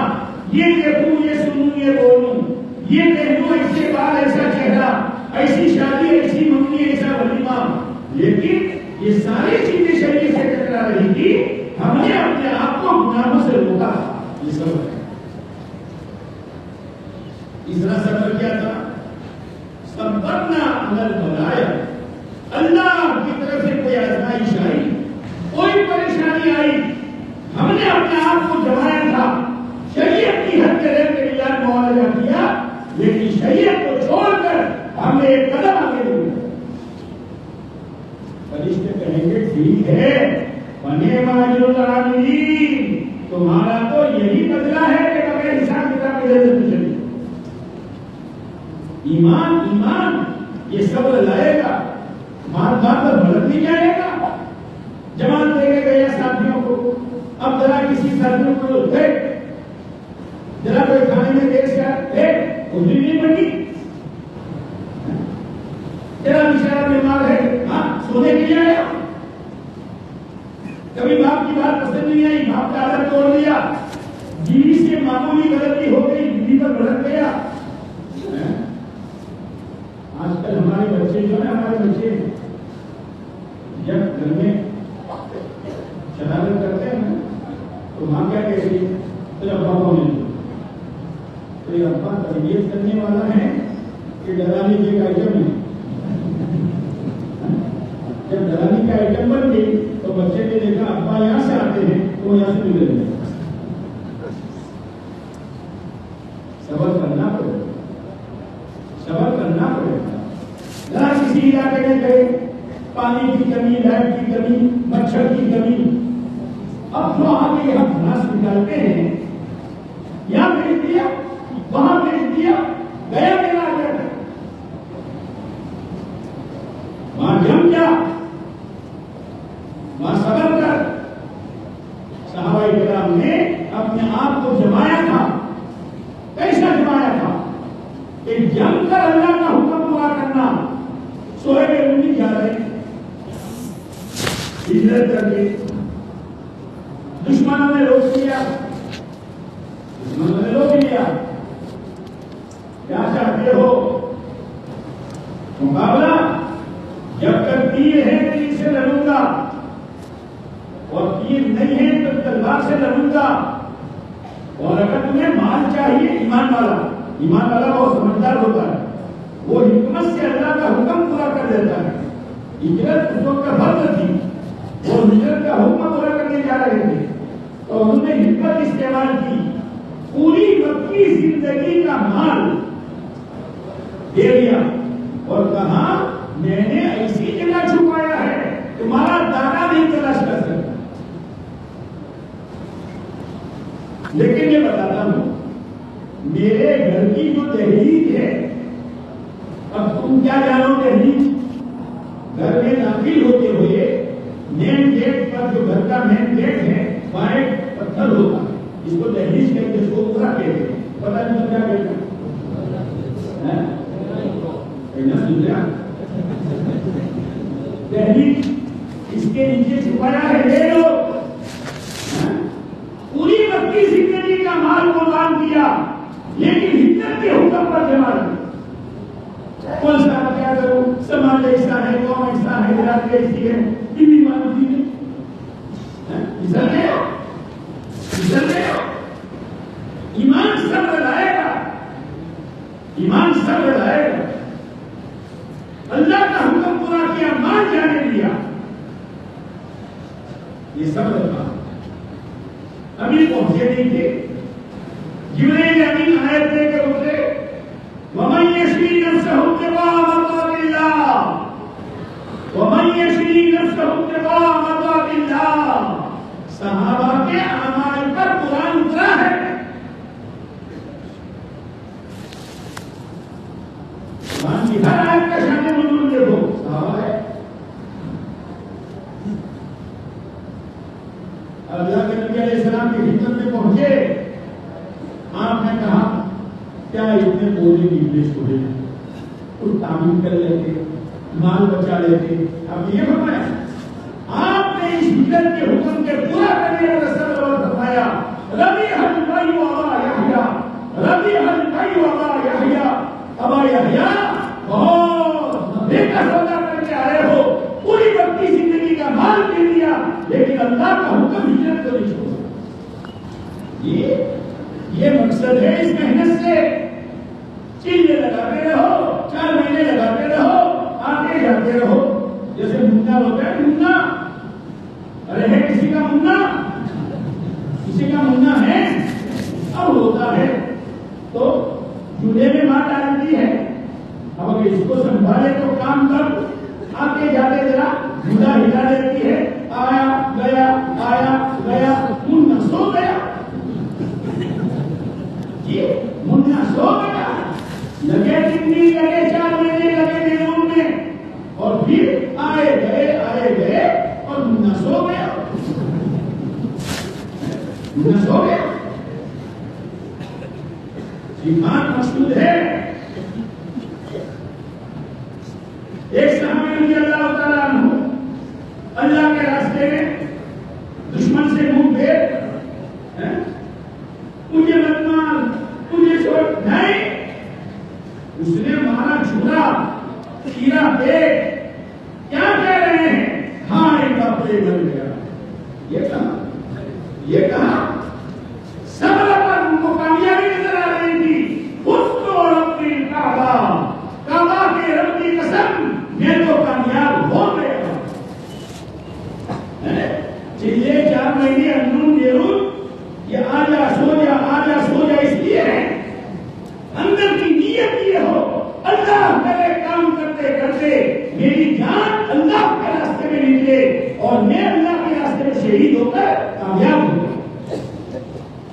یہ دیکھوں، یہ سنوں، یہ بولوں، یہ پہنوں، ایسے بال، ایسا چہرہ، ایسی شادی یہ صبر ہے. تیسرا صبر کیا تھا؟ صبرنا علی البلایا. اللہ کی طرف سے کوئی آزمائش آئی, کوئی پریشانی آئی, ہم نے اپنے آپ کو جمایا تھا, شریعت کی حد کے رہتے علاج معالجہ کیا, لیکن شریعت کو چھوڑ کر ہم نے ایک قدم آگے دیا. فرشتے کہیں گے ٹھیک ہے, وَنِعْمَ أَجْرُ الْعَامِلِينَ, تمہارا تو یہی بدلہ ہے کہ بغیر حساب کتاب کے جنت میں چلی. ایمان ایمان یہ صبر لائے گا, مار مار پر بھڑک نہیں جائے گا. جماعت دے کے گئے ساتھیوں کو, اب ذرا کسی ساتھیوں کو دیکھ, ذرا کوئی کھانے میں دیر سے دیکھ, اجری نہیں بنی, ذرا بیچارہ بیمار ہے, ہاں سونے کے لیے آیا, کبھی باپ کی بات پسند نہیں آئی, باپ کا عادت توڑ دیا, بیوی سے معمولی غلطی ہو گئی, بیوی پر بھڑک گیا. آج کل ہمارے بچے جو ہے, ہمارے بچے جب گھر میں شرارت کرتے ہیں تو ماں کیا کہتی ہے, تو ابا کو مل دو. تو یہ ابا تربیت کرنے والا ہے کہ ڈرانی کے کا آئٹم ہے. جب ڈرانی کا آئٹم بن گئی تو بچے نے دیکھا ابا یہاں سے آتے ہیں تو وہ یہاں سے نکل گئے. صبر کرنا پڑے گا, صبر کرنا پڑے گا. ذرا کسی علاقے میں گئے, پانی کی کمی, لائٹ کی کمی, مچھر کی کمی, اب جو آگے ہم گھاس نکالتے ہیں, یہاں بھیج دیا, وہاں بھیج دیا, گیا میرا آ جاتا, وہاں جم جا, وہاں صبر کر. صحابہ کرام نے اپنے آپ کو جمایا تھا. کیسا جمایا تھا کہ جم کر اللہ کا حکم پورا کرنا. سوئے رومی جا رہے, ہجرت کر کے دشمنوں نے روک لیا, دشمنوں نے روک لیا. کیا چاہتے ہو مقابلہ؟ جب تک تیر ہے تیر سے لڑوں گا, اور تیر نہیں ہے تو تلوار سے لڑوں گا. اور اگر تمہیں مال چاہیے, ایمان والا بہت سمجھدار ہوتا ہے, وہ حکمت سے اللہ کا حکم پورا کر دیتا ہے. ہجرت اس وقت کا فرض تھی, وہ ہجرت کا حکم پورا کرنے جا رہے تھے, تو انہوں نے حکمت استعمال کی. پوری مکی زندگی کا مال دے دیا اور کہا میں نے ایسی جگہ چھپایا ہے تمہارا دانا نہیں تلاش کر سکتا. لیکن یہ بتاتا ہوں, میرے گھر کی جو دہلیز ہے, اب تم کیا جانو دہلیز؟ گھر میں داخل ہوتے ہوئے مین گیٹ پر جو گھر کا مین گیٹ ہے وہاں ایک پتھر ہوتا ہے, اس کو دہلیز کہتے ہیں, اس کو پورا کہتے ہیں. پتہ نہیں کیا کہتے ہیں, دہلیز اس کے نیچے چھپایا ہے, لے لو. پوری مکی زندگی کا مال قربان کیا, لیکن ہجرت کے حکم پر جمع کیا. کون سا کیا کروں, سماج ایسا ہے, قوم ایسا ہے, برادری ایسی ہے, بیوی مانتی نہیں. ایمان صبر لائے گا, ایمان صبر لائے گا. اللہ کا حکم پورا کیا, مان جانے دیا, یہ صبر تھا. ابھی پہنچے نہیں تھے, جبریل امین آیت لے کے اترے, وَمَن يَشْرِي نَفْسَهُ ابْتِغَاءَ مَرْضَاتِ اللَّهِ, وَمَن يَشْرِي نَفْسَهُ ابْتِغَاءَ مَرْضَاتِ اللَّهِ. صحابہ کے اعمال پر قرآن اترا ہے. قرآن کی ہر آیت کا شان نزول دیکھو, صحابہ ہے. اللہ کے نبی علیہ السلام کی خدمت میں پہنچے, آپ نے کہا کیا اتنے بولے بزنس کو کچھ تعمیر کر لیتے, مال بچا لیتے. اب یہ فرمایا, آپ نے اس ہجرت کے حکم کے پورا کرنے کا صبر اور فرمایا, ربیع البیع ابا یحییٰ, ربیع البیع ابا یحییٰ. ابا یحییٰ بہت بے کا سودا کر کے آئے ہو, پوری وقتی زندگی کا مال دے دیا, لیکن اللہ کا حکم ہجرت کو نہیں چھوڑا. یہ مقصد ہے اس محنت سے. چیزیں لگاتے رہو, 4 مہینے لگاتے رہو, آتے جاتے رہو. جیسے منا ہوتا ہے, منا, ارے ہے کسی کا منا, کسی کا منا ہے, اب ہوتا ہے تو جھولے میں ماں ڈالتی ہے. اب اگر اس کو سنبھالے تو کام کر, آتے جاتے ذرا جھولا ہلا دیتی ہے, آیا گیا, منا سو گیا. منا سو گیا, لگے 3 دن لگے, 4 مہینے لگے بیرون میں, اور پھر آئے گئے اور منا سو گیا. منا سو گیا. ایمان مقصود ہے. ایک صحابی رضی اللہ تعالیٰ عنہ اللہ کے راستے میں دشمن سے منہ پھیر, مجھے مت مار, مجھے چھوڑ, نہیں, اس نے مارا جھولا, چیرا پیٹ. کیا کہہ رہے ہیں؟ ہاں ایک کپڑے بن گیا. یہ کہا صبر پر ان کو کامیابی نظر آ رہی تھی. خود کو رب کعبہ کے رب کی قسم, میں تو کامیاب ہو گیا. چلے 4 مہینے اندرون بیرون, یہ آجا سو جا اس لیے ہے. اندر کی نیت یہ ہو, اللہ کرے کام کرتے کرتے میری جان اللہ کے راستے میں نکلے اور میں اللہ کے راستے میں شہید ہو کر کامیاب ہوں.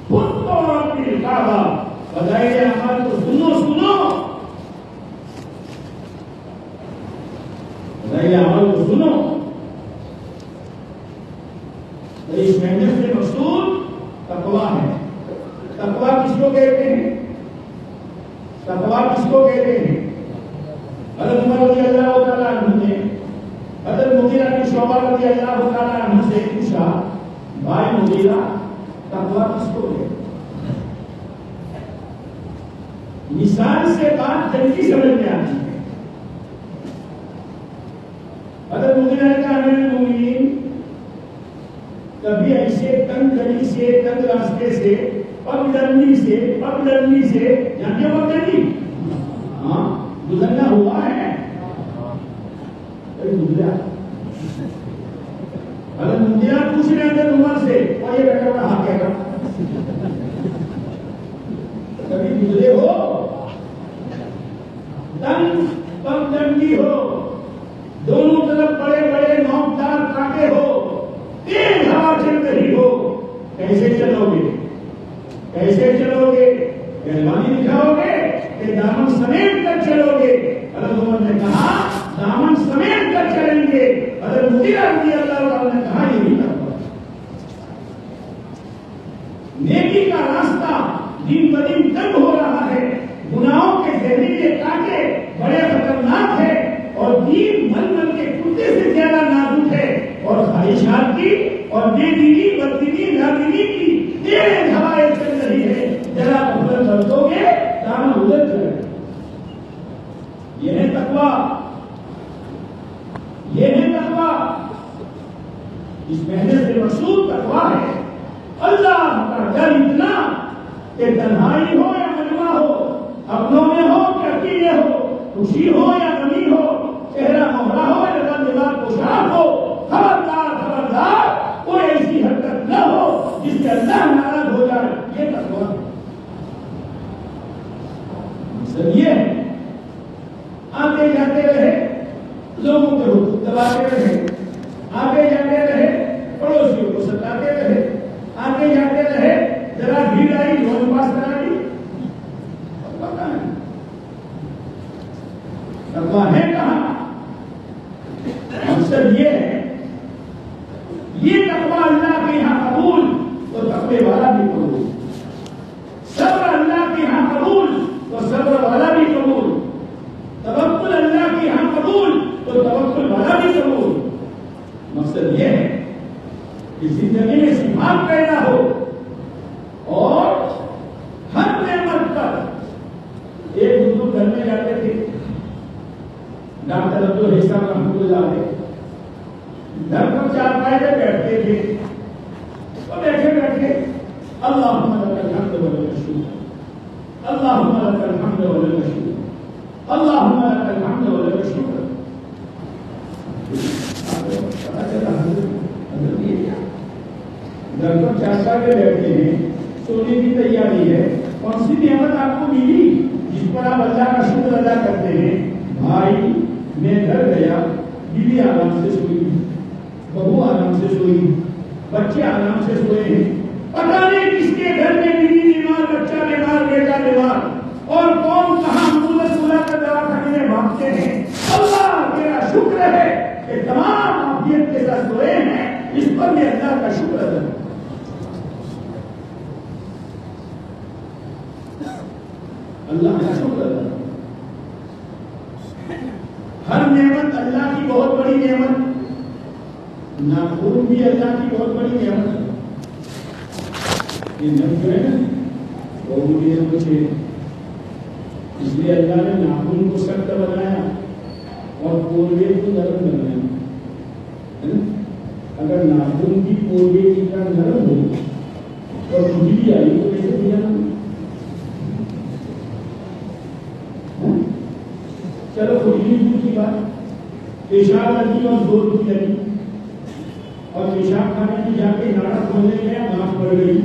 خود تو اپنی کعبہ بدائے عمل کو سنو, بدائے عمل کو سنو. اس محنت سے مقصود تقویٰ ہے. تقویٰ کس کو کہتے ہیں؟ تقویٰ کس کو کہتے ہیں؟ حضرت عمر رضی اللہ تعالیٰ عنہ نے حضرت مغیرہ بن شعبہ رضی اللہ تعالیٰ عنہ سے پوچھا, بھائی مغیرہ, تقویٰ کس کو کہتے ہیں؟ مثال سے بات جلدی سمجھ میں آتی ہے. حضرت مغیرہ نے کہا, امیر المومنین, کبھی ایسے تنگ گلی سے, تنگ راستے سے, پگڈنڈی سے جانتے ہو پگڈنڈی؟ ہاں, گزرنا ہوا ہے. گزرا. اگر مغیرہ پوچھ رہے ہیں عمر سے, اور یہ بیٹھا بڑا ہاتھ کہہ رہا, کبھی گزرے ہو؟ تنگ پگڈنڈی ہو, دونوں طرف بڑے بڑے نوکدار کانٹے ہو, تیز ہوا چل رہی ہو, کیسے چلو گے؟ مہربانی دکھاؤ گے کہ دامن سمیٹ کر چلو گے؟ حضرت عمر نے کہا دامن سمیٹ کر چلیں گے. حضرت مغیرہ رضی اللہ عنہ نے کہا یہ نہیں کرتا. نیکی کا راستہ دن بدن تنگ ہو رہا ہے, گناہوں کے زہریلے کانٹے بڑے خطرناک ہے, اور دین مل کے کتے سے زیادہ نازک ہے, اور خواہشات کی اور بے دینی بددینی نادینی کی تیز ہوائیں چل رہی ہے. ذرا غفلت برتو گے دامن ادھر چلے. یہ ہے تقویٰ, یہ ہے تقویٰ. اس محنت سے مقصود تقویٰ ہے. اللہ کا ڈر اتنا کہ تنہائی ہو یا مجمع ہو, اپنوں میں ہو کہ اکیلے ہو, خوشی ہو یا غمی ہو, چہرہ مہرا ہو یا لباس پوشاک ہو, خبردار کوئی ایسی حرکت نہ ہو جس سے اللہ ناراض ہو جائے. یہ تقویٰ مقصد یہ ہے. آتے جاتے رہے, لوگوں کے حقوق دباتے رہے, آتے جاتے رہے, پڑوسیوں کو ستاتے رہے, آتے جاتے رہے, ذرا بھیڑ آئی لوگ پاس کرا دی. تقویٰ ہے کہاں؟ مقصد یہ ہے, یہ تقویٰ اللہ کے یہاں قبول تو تقوی والا بھی قبول, صبر اللہ کے یہاں قبول تو صبر والا بھی قبول, توکل اللہ کے یہاں قبول تو توکل والا بھی قبول. مقصد یہ ہے کہ زندگی میں صفات پیدا ہو, اور ہر نعمت پر. ایک بزرگ گھر میں جاتے تھے, ڈاکٹر عبدالحسام رحمۃ اللہ علیہ, گھر پر چارپائی پہ بیٹھتے تھے, اور بیٹھے بیٹھے اللہم الحمد ولك الشكر اللهم لك الحمد ولك الشكر اللهم لك الحمد ولك الشكر. گھر پر چاچا کے بیٹھے ہیں, سونے کی تیاری ہے, کون سی نعمت آپ کو ملی جس پر آپ اللہ کا شکر ادا کرتے ہیں؟ بھائی میں گھر گیا, بیوی آرام سے سوئی, بہو آرام سے سوئی, بچے آرام سے سوئے ہیں, پتہ نہیں کس کے گھر میں بیوی بیمار, بچہ بیمار, بیٹا بیمار, اور کون کہاں مولت ملا کر دواخانے میں بھاگتے ہیں. اللہ میرا شکر ہے کہ تمام عافیت کے ساتھ سوئے ہیں, اس پر میں اللہ کا شکر ادا کروں. اللہ کا شکر ادا. ہر نعمت اللہ کی بہت بڑی نعمت, ناخون بھی اللہ کی بہت بڑی نعمت ہے. یہ نعمت جو ہے نا وہ مجھے مجھے اس لیے اللہ نے ناخون کو سخت بنایا اور پورے کو نرم بنایا. اگر ناخون کی پورے کی طرح نرم ہو اور کھجلی آئی تو کیسے دیا؟ چلو کھجلی دور کی بات, پیشاب لگی اور زور کی لگی, اور پیشاب کھانے کی جا کے ناڑا کھولنے گیا, ماں پڑ گئی.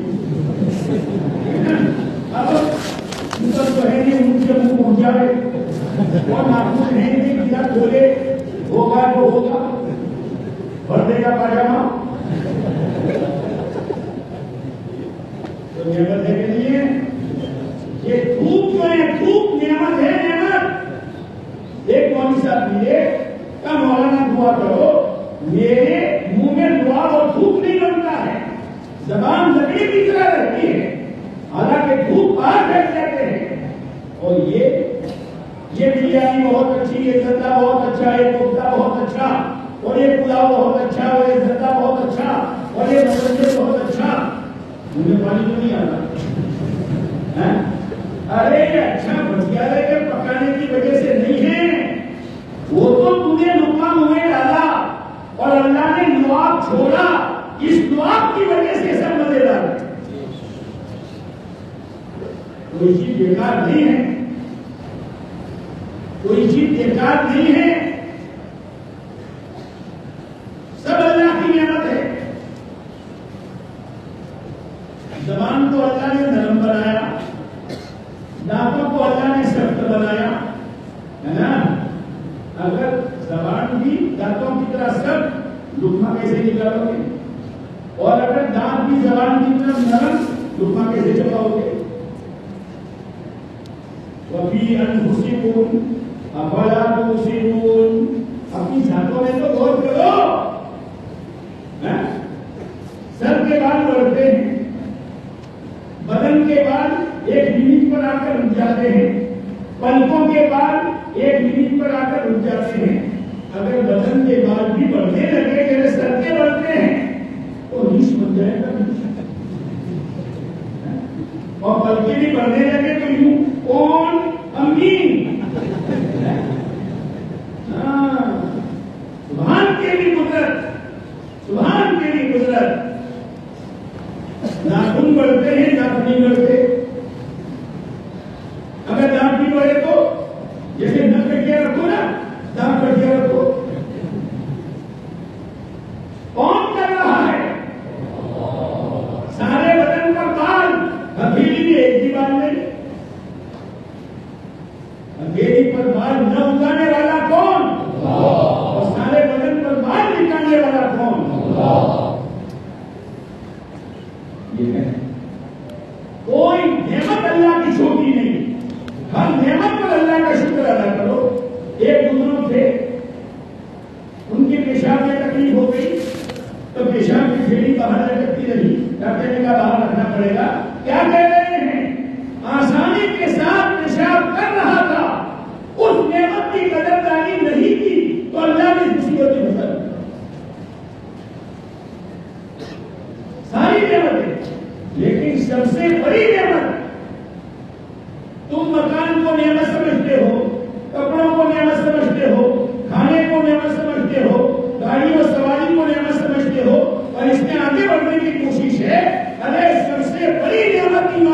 اب تو ہے نہیں ان کے منہ پہنچ جائے اور ناخن ہے نہیں کیا کھولے, ہوگا تو ہوگا, بھر دے گا پاجامہ. تو نعمت ہے کہ نہیں ہے؟ یہ دھوپ جو ہے, دھوپ نعمت ہے, نعمت. ایک مولوی صاحب ملے, کہا مولانا دعا کرو, میرے منہ میں دعا اور دھوپ نہیں بنتا ہے, زبان لکڑی کی طرح رہتی ہے, حالانکہ دھوپ باہر پھینک جاتے ہیں. اور یہ بریانی بہت اچھی, یہ زردہ بہت اچھا, یہ کوفتہ بہت اچھا, اور یہ پلاؤ بہت اچھا, اور یہ زردہ بہت اچھا, اور یہ مسجد بہت اچھا. مجھے پانی تو نہیں آتا. ارے یہ اچھا بھجیالے کے پکانے کی وجہ سے نہیں ہے, وہ تو تم نے لقمہ منہ میں ڈالا اور اللہ نے لعاب چھوڑا, اس لعاب کی وجہ سے سب مزیدار ہے. کوئی چیز بیکار نہیں ہے, کوئی چیز بیکار نہیں ہے, سب اللہ کی نعمت ہے. زبان کو اللہ نے نرم بنایا, دانتوں کو اللہ نے سخت بنایا, ہے نا. اگر زبان بھی دانتوں کی طرح سخت, لقمہ کیسے نکالو گے؟ اور اگر دانت بھی زبان کی طرح نرم, لقمہ کیسے چباؤ گے؟ وَفِي أَنفُسِكُمْ أَفَلَا تُبْصِرُونَ. اپنی ذاتوں میں تو غور کرو. سر کے بال بڑھتے ہیں, بدن کے بال ایک لمٹ پر آ کر رک جاتے ہیں, پلکوں کے بال ایک لمٹ پر آ کر رک جاتے ہیں. اگر بدن کے بال بھی بڑھنے لگے جیسے سر کے بڑھتے ہیں تو ریش بن جائے گا, اور پلکیں بھی بڑھنے لگے تو یوں کون امین. سبحان کے بھی قدرت, سبحان کے بھی قدرت. ناخن بڑھتے ہیں, دانت نہیں بڑھتے. اگر دانت نہیں بڑھے تو جیسے نک کٹیا رکھو نا, دانت کٹیا رکھو. کون کر رہا ہے؟ سارے بدن کا بال, ہتھیلی میں ایک بھی بال نہیں. ہتھیلی پر بال نہ اگانے والا کون؟ اور سارے بدن پر بال نکالنے والا کون؟ یہ ہے. کوئی نعمت اللہ کی چھوٹی نہیں, ہر نعمت پر اللہ کا شکر ادا کرو. ایک بزرگ تھے, ان کے پیشاب میں تکلیف ہو گئی تو پیشاب کی تھیلی باہر لٹکتی رہی. ڈاکٹر نے کہا باہر رکھنا پڑے گا. کیا کہہ رہے ہیں؟ آسانی کے ساتھ پیشاب کر رہا تھا, اس نعمت کی قدردانی نہیں کی تو اللہ نے مصیبت میں پھنسا دیا. ساری نعمتیں, لیکن سب سے بڑی نعمت, تم مکان کو نعمت سمجھتے ہو, کپڑوں کو نعمت سمجھتے ہو, کھانے کو نعمت سمجھتے ہو, گاڑی و سواری کو نعمت سمجھتے ہو, اور اس میں آگے بڑھنے کی کوشش ہے. ارے سب سے بڑی نعمت ایمان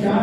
4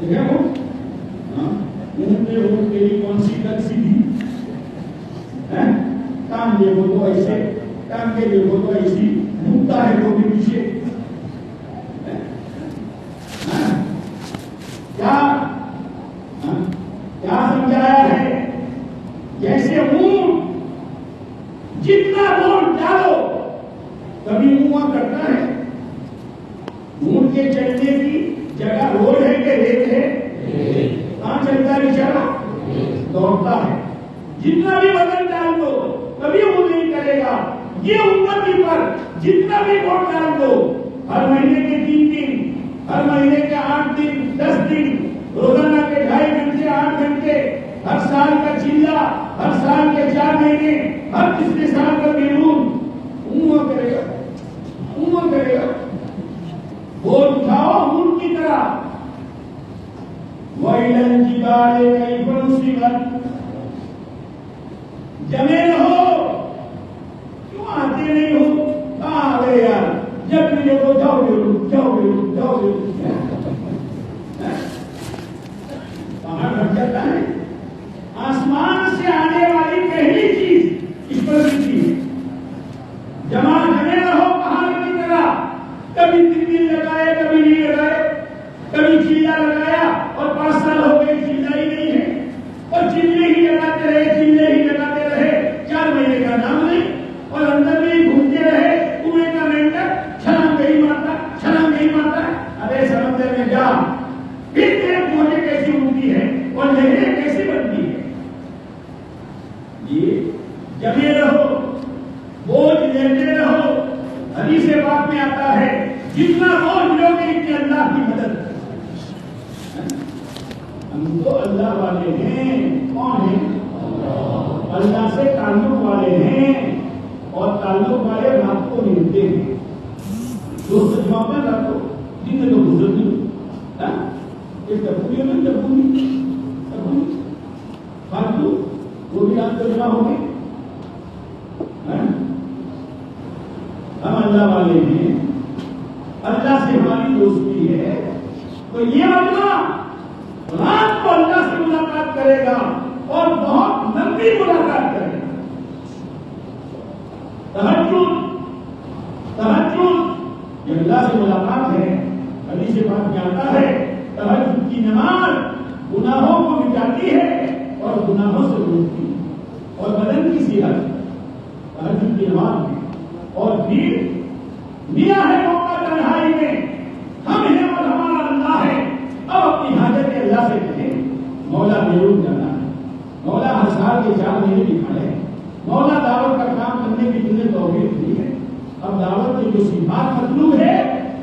دیکھا وہ منہ پہ اونٹ تیری کون سی تک سیدھی ہے، کام دیکھو تو ایسے، کام کے دیکھو تو ایسی مدتا ہے وہ بھی پیچھے. کیا سمجھایا ہے؟ جیسے اونٹ جتنا ووٹ ڈالو کبھی منہ کرتا ہے. اونٹ کے چلنے کی جگہ روڈ ہے کہ ریت ہے؟ کہاں چلتا ہے بیچارہ؟ دوڑتا ہے. جتنا بھی وزن ڈال دو کبھی وہ نہیں کرے گا. یہ امتی پر جتنا بھی ووٹ ڈال دو، ہر مہینے کے 3 دن، ہر مہینے کے 8 دن، 10 دن، روزانہ کے 2.5 گھنٹے 8 گھنٹے، ہر سال کا چلہ، ہر سال کے 4 مہینے، ہر تیسرے سال کا بیرون کرے گا، کرے گا. ووٹ اٹھاؤ ملک کی طرح. وَإِلَى الْجِبَالِ كَيْفَ نُصِبَتْ، جمے رہو، کیوں آتے نہیں ہو؟ کہاں آ گئے یار؟ جب بھی دیکھو جاؤ بیرون، جاؤ بیرون، جاؤ بیرون. کہاں گھٹ جاتا ہے؟ آسمان سے آنے والی پہلی چیز اس پر لکھی ہے. جمے رہو پہاڑ کی طرح. کبھی 3 دن لگائے، کبھی نہیں لگائے، کبھی چیلا لگایا اور 5 سال ہو گئے چیلا ہی نہیں ہے، اور چلے ہی لگاتے رہے، چلے ہی لگاتے رہے، 4 مہینے کا نام نہیں، اور اندر میں گھومتے رہے. کنویں کا مینڈک چھلانگ نہیں مارتا، چھلانگ نہیں مارتا. ارے سمندر میں جا، پھر تیرے موجیں کیسی اڑتی ہے اور لہریں کیسی بنتی ہے. یہ جمے رہو، بوجھ لیتے رہو. حدیث پاک میں آتا ہے جتنا بوجھ لو گے اتنی اللہ کی مدد. ہم تو اللہ والے ہیں. کون ہیں؟ اللہ سے تعلق والے ہیں، اور تعلق والے رات کو ملتے ہیں. دوست جواب میں رات کو دن میں تو گزر نہیں فالتو وہ بھی رات کو جمع ہو گئے. ہم اللہ والے ہیں، اللہ سے ہماری دوستی ہے. تو یہ مطلب رات کو اللہ سے ملاقات کرے گا اور بہت لمبی ملاقات کرے گا. تہجد یہ اللہ سے ملاقات ہے. حدیث پاک میں آتا ہے تہجد کی نماز گناہوں کو مٹاتی ہے اور گناہوں سے روکتی ہے اور بدن کی صحت. تہجد کی نماز میں اور پھر میاں ہے موقع تنہائی میں، ہم ہیں اور ہمارا اللہ ہے. اب اپنی حاجت اللہ سے کہیں مولا بیرون جانا ہے، مولا ہر سال کے 4 مہینے دکھائے ہیں، مولا دعوت کا کام کرنے کی تمہیں توفیق دی ہے. اب دعوت کی جو صفات مطلوب ہے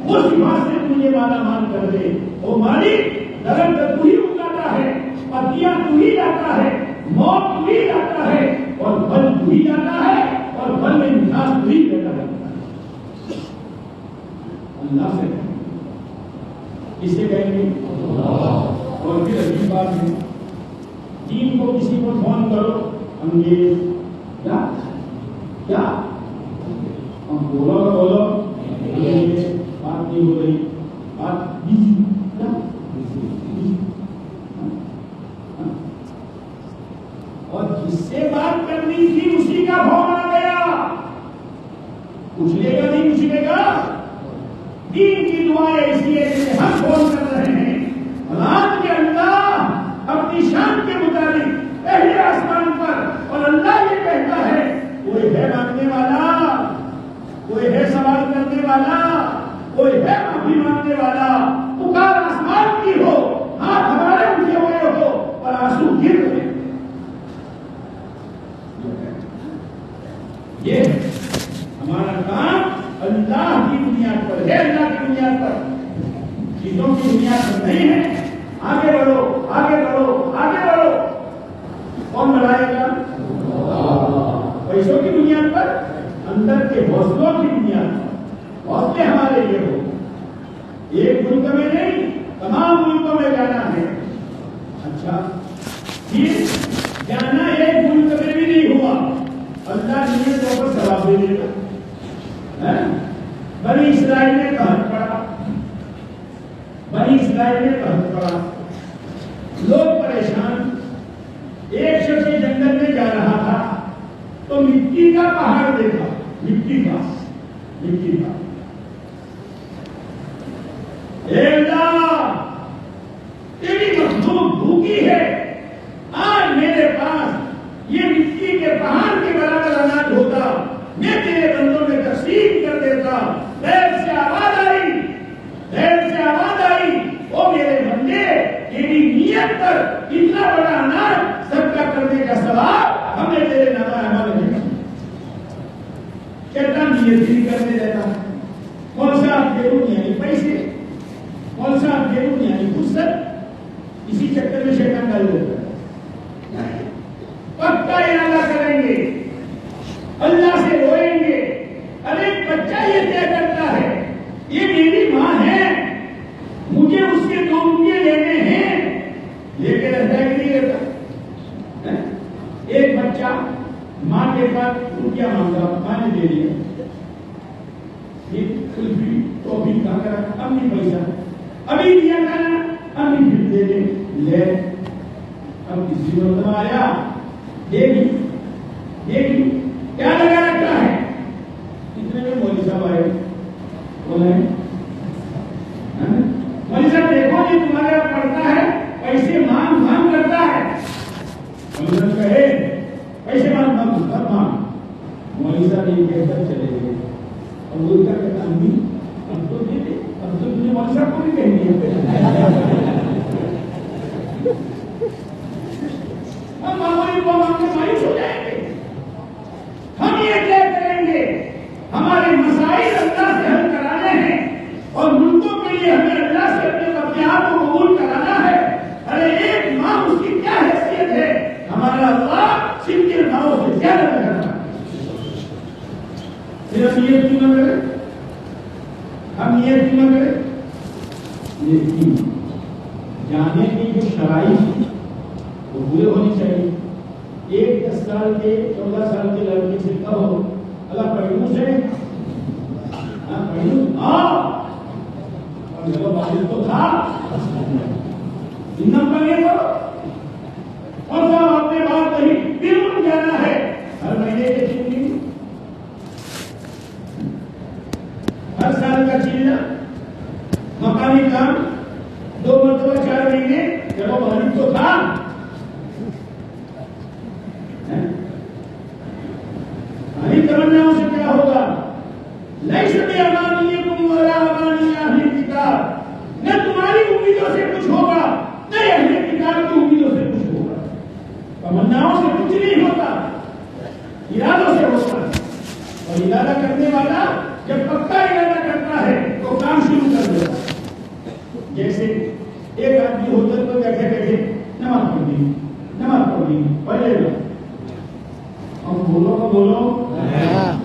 وہ صفات سے تجھے مالا مال کر دے. وہ مالک درخت تو ہی اگاتا ہے، پتیاں تو ہی لاتا ہے، موت تو ہی لاتا ہے، اور پھل تو ہی لاتا ہے، اور پھل میں مٹھاس تو ہی دیتا ہے. اللہ سے کسے کہیں گے؟ اور پھر عجیب بات ہے، دین کو کسی کو فون کرو انگریز کیا کیا ہم بولو بات نہیں ہو رہی، بات اور جس سے بات کرنی تھی اسی کا فون آ گیا. پوچھ لے گا نہیں پوچھ لے گا. دین کی دعائیں اس لیے ہم فون کر رہے ہیں. رات کے اللہ اپنی شان کے مطابق پہلے آسمان پر، اور اللہ یہ کہتا ہے کوئی ہے مانگنے والا، کوئی ہے سوال کرنے والا، کوئی ہے معافی مانگنے والا. پکار آسمان کی ہو، ہاتھ ہمارے اٹھے ہوئے ہو اور آنسو گر رہے. یہ ہمارا کام اللہ کی بنیاد پر ہے، اللہ کی بنیاد پر، چیزوں کی بنیاد پر نہیں ہے. آگے بڑھو، آگے بڑھو، آگے بڑھو. کون بڑھائے گا؟ پیسوں کی بنیاد پر، اندر کے حوصلوں کی بنیاد پر. حوصلے ہمارے یہ ہو، ایک ملک میں نہیں تمام ملکوں میں جانا ہے. اچھا پھر جانا ایک ملک میں بھی نہیں ہوا، اللہ نیت کے اوپر ثواب دے دے گا. بنی اسرائیل نے قحط پڑا، بنی اسرائیل نے قحط پڑا، لوگ پریشان. ایک شخص جنگل میں جا رہا تھا تو مٹی کا پہاڑ دیکھا. مٹی کا اے اللہ تیری مخلوق بھوکی ہے, آج میرے پاس یہ مٹی کے پہاڑ کے برابر اناج ہوتا, میں تیرے بندوں میں تقسیم کر دیتا. غیر سے آواز آئی او میرے بندے, تیری نیت پر اتنا بڑا اناج صدقہ کرنے کا ثواب ہمیں تیرے نامہ اعمال میں ملے. کتنا نیت ہی کرنے دیتا ہے. کون سا بیرون یعنی پیسے, کون سا بیرون یعنی فرصت, اسی چکر میں شیطان ڈال دیتا ہے. پکا ارادہ کریں گے, اللہ سے روئیں گے. ارے بچہ یہ طے کرتا ہے یہ میری ماں ہے, مجھے اس کے 2 روپئے لینے ہیں, لیکن رہتا کہ نہیں رہتا. ایک بچہ ماں کے پاس روپیہ مانگا, ماں نے دے دیا. کلفی ٹوپی کہا کرا, امی پیسہ ابھی دیا تھا نا, امی پھر دے دے لے. اب کسی وقت آیا دیکھی کیا لگا رکھا ہے. اتنے میں مولوی صاحب آئے, بولے مولوی صاحب دیکھو جی تمہارا پڑھتا ہے پیسے مانگ کرتا ہے. مولوی صاحب کہے پیسے مانگ. مولوی صاحب یہ کہہ کر چلے گئے. اور وہ کیا کہتا, امی اب تو دے دے, اب تو تم نے مولوی صاحب کو بھی کہہ دیا. ہم معمولی کو مانگ کے مایوس ہو جائیں گے. ہم یہ طے کریں گے ہمارے مسائل اللہ سے حل کرانے ہیں اور ملکوں کے لیے ہمیں اللہ سے اپنے مقامات کو قبول کرانا ہے. ارے ایک ماں اس کی کیا حیثیت ہے, ہمارا اللہ سنگل ماؤں سے زیادہ کرنا. صرف نیت کیوں نہ کرے, ہم نیت کیوں نہ کرے. لیکن جانے کی جو شرائط وہ پورے ہونی چاہیے. ایک 10 سال کے 14 سال کے لڑکے سے کہو اللہ پڑھوں سے تو تھا نمبر یہ کرو. اور جب آپ نے بات کہی بیرون جانا ہے ہر مہینے کے 3 دن, ہر سال کا چیزہ مقامی کام 2 مرتبہ 4 مہینے, چلو غالب تو تھا. تمناؤں سے کیا ہوگا. لیس بِأَمَانِيِّكُمْ وَلَا أَمَانِيَّ أَهْلِ الْكِتَابِ, نہ تمہاری امیدوں سے کچھ ہوگا نہ اہل کتاب کی امیدوں سے کچھ ہوگا. تمناؤں سے کچھ نہیں ہوتا, ارادوں سے ہوتا ہے. اور ارادہ کرنے والا جب پکا ارادہ کرتا ہے تو کام شروع کر دیتا ہے. جیسے ایک آدمی ہوٹل پر بیٹھے نماز پڑھ دی پڑھے گا. ہم بولو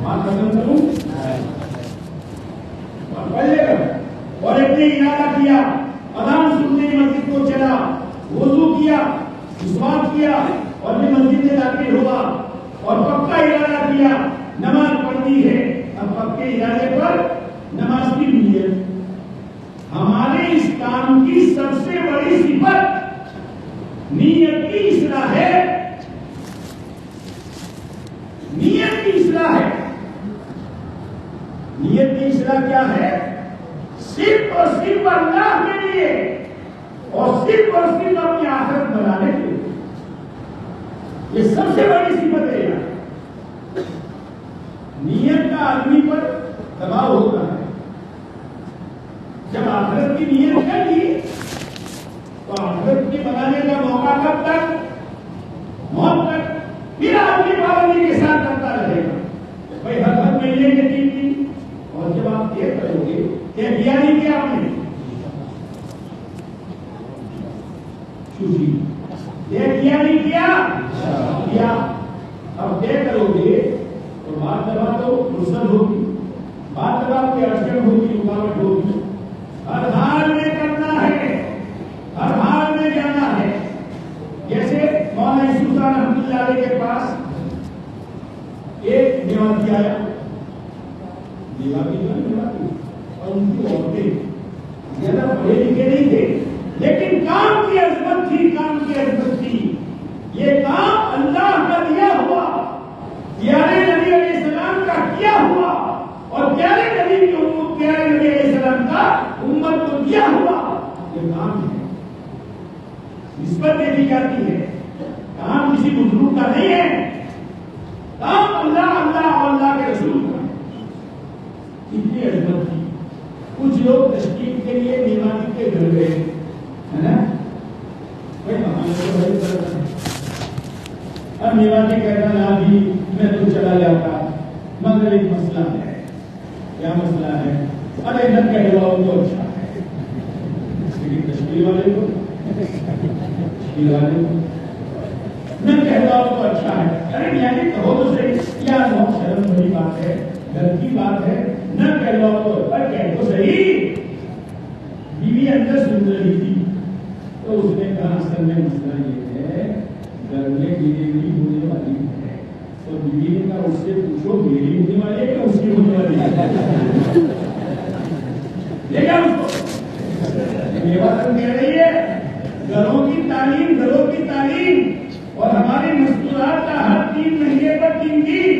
بات ختم کروں, پڑھ لے گا. اور ایک نے ارادہ کیا, اذان سننے مسجد کو چلا, وضو کیا, مسواک کیا اور بھی مسجد میں داخل ہوا اور پکا ارادہ کیا نماز پڑھنی ہے. اب پکے ارادے پر نماز کی نیت. ہمارے اس کام کی سب سے بڑی صفت نیت کی اصلاح ہے. نیت کی اصلاح ہے. نیت کی اصلاح کیا ہے؟ صرف اور صرف اللہ کے لیے اور صرف اپنی آخرت بنانے کے لیے. یہ سب سے بڑی صفت ہے. نیت کا آدمی پر دباؤ ہوتا ہے. جب آخرت کی نیت کر لی تو آخرت کی بنانے کا موقع کب تک؟ موت تک. پھر آدمی پابندی کے ساتھ کرتا رہے گا. بھائی ہر مہینے کے 3 دن. اور جب آپ یہ کرو گے کیا کیا نہیں کیا آپ نے, کیا نہیں کیا. اب طے کرو گے تو بات دبا تو فرصت ہوگی, بات دبا کی اڑچن ہوگی, رکاوٹ ہوگی. ہر حال میں کرنا ہے, ہر حال میں جانا ہے. جیسے مولانا سلطان رحمۃ اللہ علیہ کے پاس ایک دیواتی آیا, دیواتی اور ان کی عورتیں زیادہ پڑھے لکھے نہیں تھے لیکن لیکن کام کی عظمت تھی، کام کی عظمت تھی. یہ کام اللہ کا دیا ہوا، پیارے نبی علیہ السلام کا کیا ہوا، اور پیارے نبی کی امت، پیارے نبی علیہ السلام کا امت کو دیا ہوا یہ کام ہے. نسبت دے دی جاتی ہے، کام کسی بزرگ کا نہیں ہے، کام اللہ اور اللہ کے رسول کا. کتنی عظمت تھی. کچھ لوگ تشکیل کے لیے میوانی کے گھر گئے، ہے نا، اب میوانی کہتا نا بھی میں تو چلا جاتا، مگر ایک مسئلہ ہے. کیا مسئلہ ہے؟ ارے نہ کہلواؤ تو اچھا ہے. تشکیل والے کو نہ کہلواؤ تو اچھا ہے. ارے یعنی کہو تو صحیح، یا بہت شرم بڑی بات ہے، گھر کی بات ہے، نہ کہلواؤ تو کہہ تو صحیح. بیوی اندر سن رہی تھی تو اس نے کہا اصل میں مسئلہ یہ ہے، گھر میں ڈلیوری ہونے والی ہے. تو بیوی نے کہا اس سے پوچھو میری ہونے والی ہے کہ اس کی ہونے والی ہے. لے جاؤ اس کو. یہ بات کہہ رہی ہے گھروں کی تعلیم، گھروں کی تعلیم، اور ہماری مستورات کا ہر 3 مہینے پر 3 دن،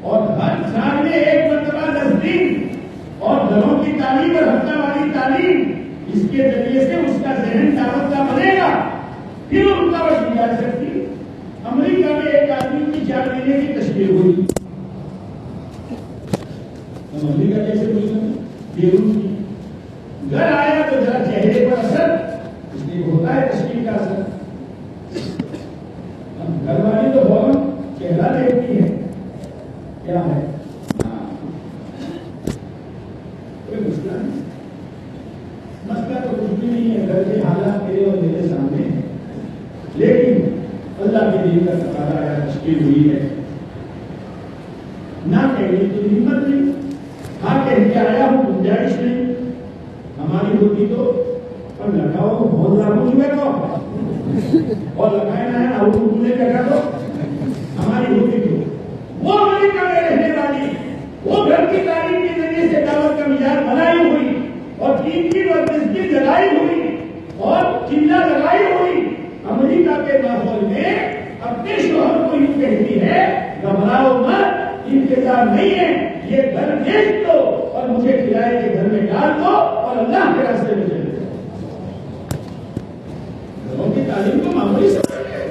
اور ہر سال میں 1 مرتبہ 10 دن، اور گھروں کی تعلیم اور ہفتہ والی تعلیم. اس کے ذریعے سے اس کا ذہن دعوت کا بنے گا، پھر ان کا وقت جا سکتی. امریکہ میں ایک آدمی کی 4 مہینے کی تشکیل ہوئی. امریکہ کیسے ہوئی؟ بیرون کی. گھر آیا تو ذرا چہرے پر اثر، اس لیے ہوتا ہے تشکیل کا اثر. گھر والی تو بہت چہرہ دیکھتی ہے، کیا ہے کوئی مسئلہ نہیں. مسئلہ تو کچھ بھی نہیں ہے، گھر کے حالات میرے اور میرے سامنے ہیں، لیکن اللہ کے دین کا تقاضا آیا، تشکیل ہوئی ہے. نہ کہنے کی ہمت نہیں، ہاں کہہ کے آیا ہوں، گنجائش نہیں. ہماری ہوتی تو پر لگاؤ بہت لاکھوں میں تو اور لگائے نہ ہے اور نے لگا دو. ہماری ہوتی تو وہ امریکہ میں رہنے والی، وہ گھر کی تعلیم کے ذریعے سے دعوت کا معیار بنائی ہوئی، اور 3 دن اور 10 دن جلائی ہوئی، اور چلا لگائی ہوئی، امریکہ کے ماحول میں اپنے شوہر کو یوں کہتی ہے گھبراؤ مت، انتظار نہیں ہے، یہ گھر دیکھ دو اور مجھے کرائے کے گھر میں ڈال دو اور اللہ کے راستے میں چلے جاؤ. گھروں کی تعلیم کو معمولی سمجھتے ہیں،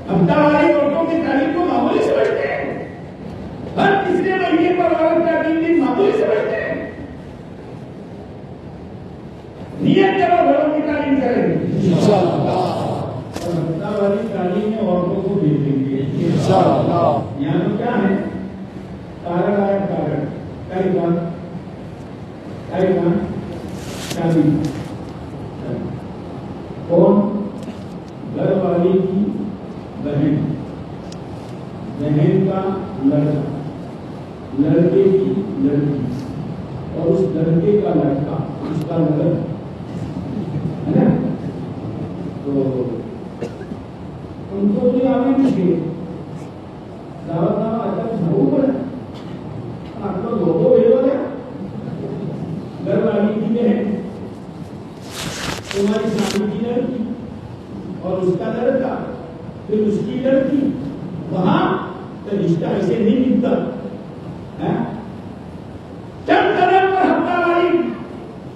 ہفتہ والی عورتوں کی تعلیم کو معمولی سمجھتے ہیں، ہر تیسرے مہینے پر عورت کا 3 دن معمولی سمجھتے ہیں. نیت کرو گھروں کی تعلیم کریں گے انشاءاللہ، اور ہفتہ والی تعلیم میں عورتوں کو بھیجیں گے انشاءاللہ. یہاں کیا ہے؟ کارڈ آیا، کارڈ شادی. کون؟ گھر والی کی بہن، بہن کا لڑکا، لڑکے کی لڑکی، اور اس لڑکے کا لڑکا، اس کا لڑکا ہے نا. تو ان کو بھی آگے بھی چاہیے دعوت نامہ اچھا ضرور پڑے. آپ کو لوگوں بھیجو گے گھر والی کی بہن، تمہاری شادی کی لڑکی اور اس کا لڑکا، پھر اس کی لڑکی، وہاں تو رشتہ ایسے نہیں ملتا. چند قدم پر ہفتہ والی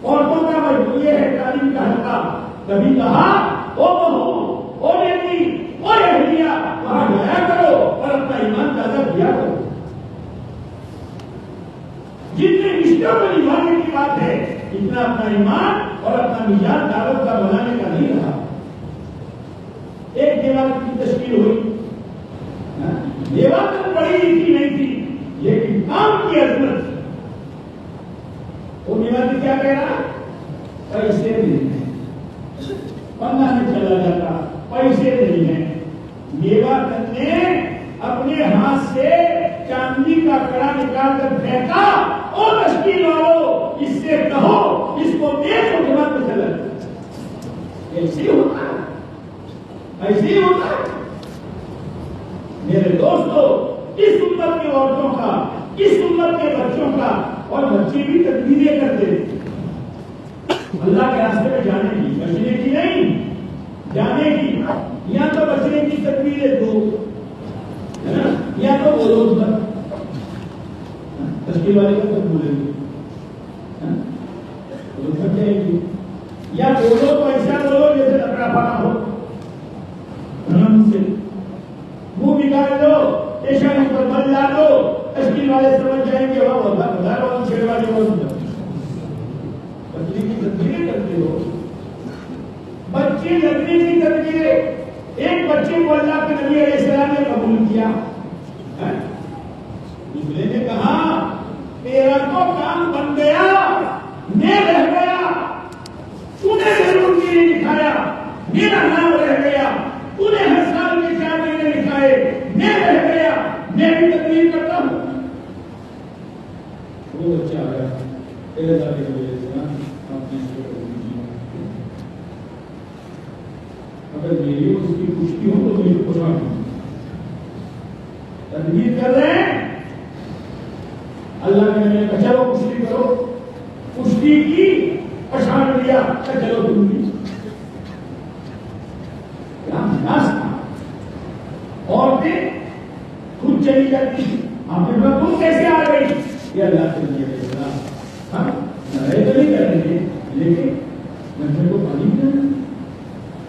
عورتوں کا مجبور یہ ہے تعلیم کا حلقہ. کبھی کہا او بہو، او بیٹی، او اہلیہ، وہاں گیا کرو اور اپنا ایمان تازہ کیا کرو. جتنے رشتوں کو نبھانے کی بات ہے، اتنا اپنا ایمان اور اپنا مزاج دعوت کا بنانے کا نہیں رہا. ایک دیوار کی تشکیل ہوئی، دیوار تو پڑھی لکھی نہیں تھی، لیکن کام کی عظمت. وہ دیوار کیا کہہ رہا؟ پیسے نہیں ہیں، 15 میں چلا جاتا، پیسے نہیں ہیں. دیوار نے اپنے ہاتھ سے چاندی کا کڑا نکال کر پھینکا، اور تشکیل والو اس سے کہو اس کو دیکھ اور جماعت میں چلا. ایسے ہوتا ہے، ایسے ہوتا ہے. میرے دوستو، اس امت کی عورتوں کا، اس امت کے بچوں کا، اور بچے بھی تدبیریں کرتے اللہ کے راستے میں جانے کی، بچنے کی نہیں، جانے کی. یا تو بچنے کی تدبیریں دو، ہے نا، یا تو بولو اس پر تشکیل والے کو بولیں گے تھک جائے گی، یا بولو تو ایسا بولو جیسے لکڑا پھاڑا ہو، سے منہ نکال دو، پیشانی پر بل لا دو، تشکیل والے سمجھ جائیں گے وہ بازار والوں چھیڑ والے بول بچنے کی تدبیریں کرتے ہو. بچے لگنے کی تدبیریں. ایک بچے کو اللہ کے نبی علیہ السلام نے قبول کیا، دوسرے نے کہا تیرا تو کام بن گیا، میں رہ گیا، تو نے ضرور نہیں دکھایا، میرا نام رہ گیا، تو نے ہر سال میں 4 مہینے دکھائے، میں رہ گیا، میں بھی تقریر کرتا ہوں. وہ بچہ آ گیا تیرے دادے کے لیے اگر میری اس کی کشتی ہو تو مجھے خوشحال ہوں. تدبیر کر رہے ہیں اللہ نے کہا چلو کشتی کرو، کشتی کی پچھاڑ لیا، چلو تم بھی. عورتیں خود چلی جاتی، آپ نے کہا تم کیسے آ گئی؟ یہ اللہ کے لیے لڑائی تو نہیں کر رہے تھے، لیکن منظر کو پانی میں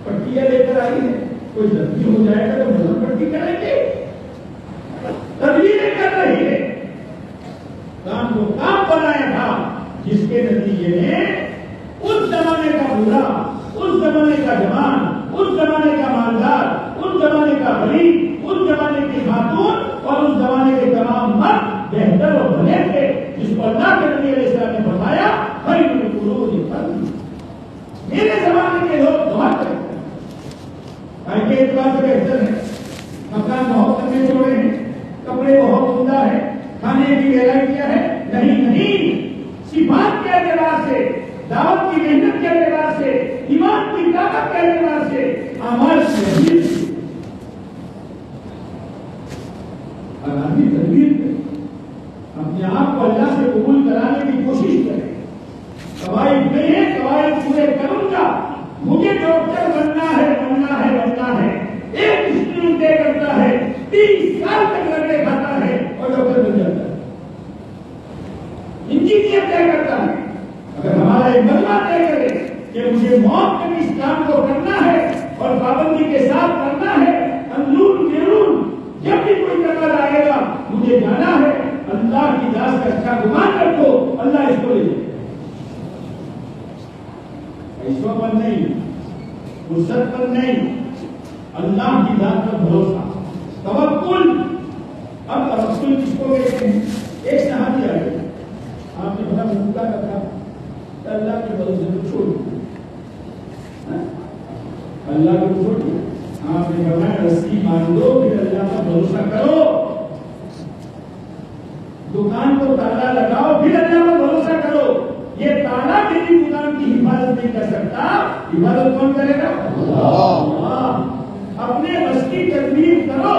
پٹیاں لے کر آئی ہے، کوئی زخمی ہو جائے گا تو ملہم پٹی کریں گے. تدبیریں کر رہی ہے. کام کو کام بنایا تھا جس کے نتیجے میں اس زمانے کا بوڑھا، اس زمانے کا جوان، اس زمانے کا مالدار، اس زمانے کا غریب، اس زمانے کی خاتون اور اس زمانے کے تمام مرد بہتر اور بھلے تھے، جس کو اللہ کے نبی علیہ السلام نے بتایا خیر القرون قرنی. میرے زمانے کے لوگ بہت بہتر ہیں، کے اعتبار سے بہتر ہے، مکان بہت لمبے چوڑے ہیں، کپڑے بہت عمدہ ہے، کھانے کی ویرائٹیاں ہے. نہیں، صفات کے اعتبار سے، دعوت کی محنت کے اعتبار سے، ایمان کی طاقت کے اعتبار سے، اعمال سے آدمی تدبیر کرے، اپنے آپ کو اللہ سے قبول کرانے کی کوشش کرے. قواعد نہیں ہے، قواعد پورے کروں گا، مجھے ڈاکٹر بننا ہے. ایک اسٹوڈنٹ طے کرتا ہے، 30 سال تک لڑکے کھاتا ہے اور ڈاکٹر بن جاتا ہے. انجینئر طے کرتا ہے. اگر ہمارا ایک مجمع طے کرے کہ مجھے موت کے اس کام کو کرنا ہے اور پابندی کے ساتھ کرنا ہے، اندرون بیرون جب بھی کوئی ٹکر آئے گا مجھے جانا ہے، اللہ کی ذات کا اچھا گمان رکھو، اللہ اس کو لے جائے. پیسوں پر نہیں، فرصت پر نہیں، اللہ کی ذات پر بھروسہ، توکل. اب توکل کس کو کہتے ہیں؟ ایک صحابی آ گئے، آپ نے بڑا مدعا رکھا، اللہ کے بھروسے کو چھوڑ دیا، اللہ کو چھوڑ دیا. آپ نے فرمایا رسی مان دو پھر اللہ کا بھروسہ کرو. دکان کو تالا لگاؤ پھر اللہ کا بھروسہ کرو. یہ تالا میری دکان کی حفاظت نہیں کر سکتا، حفاظت کون کرے گا؟ اللہ. اپنے بس کی تدبیر کرو،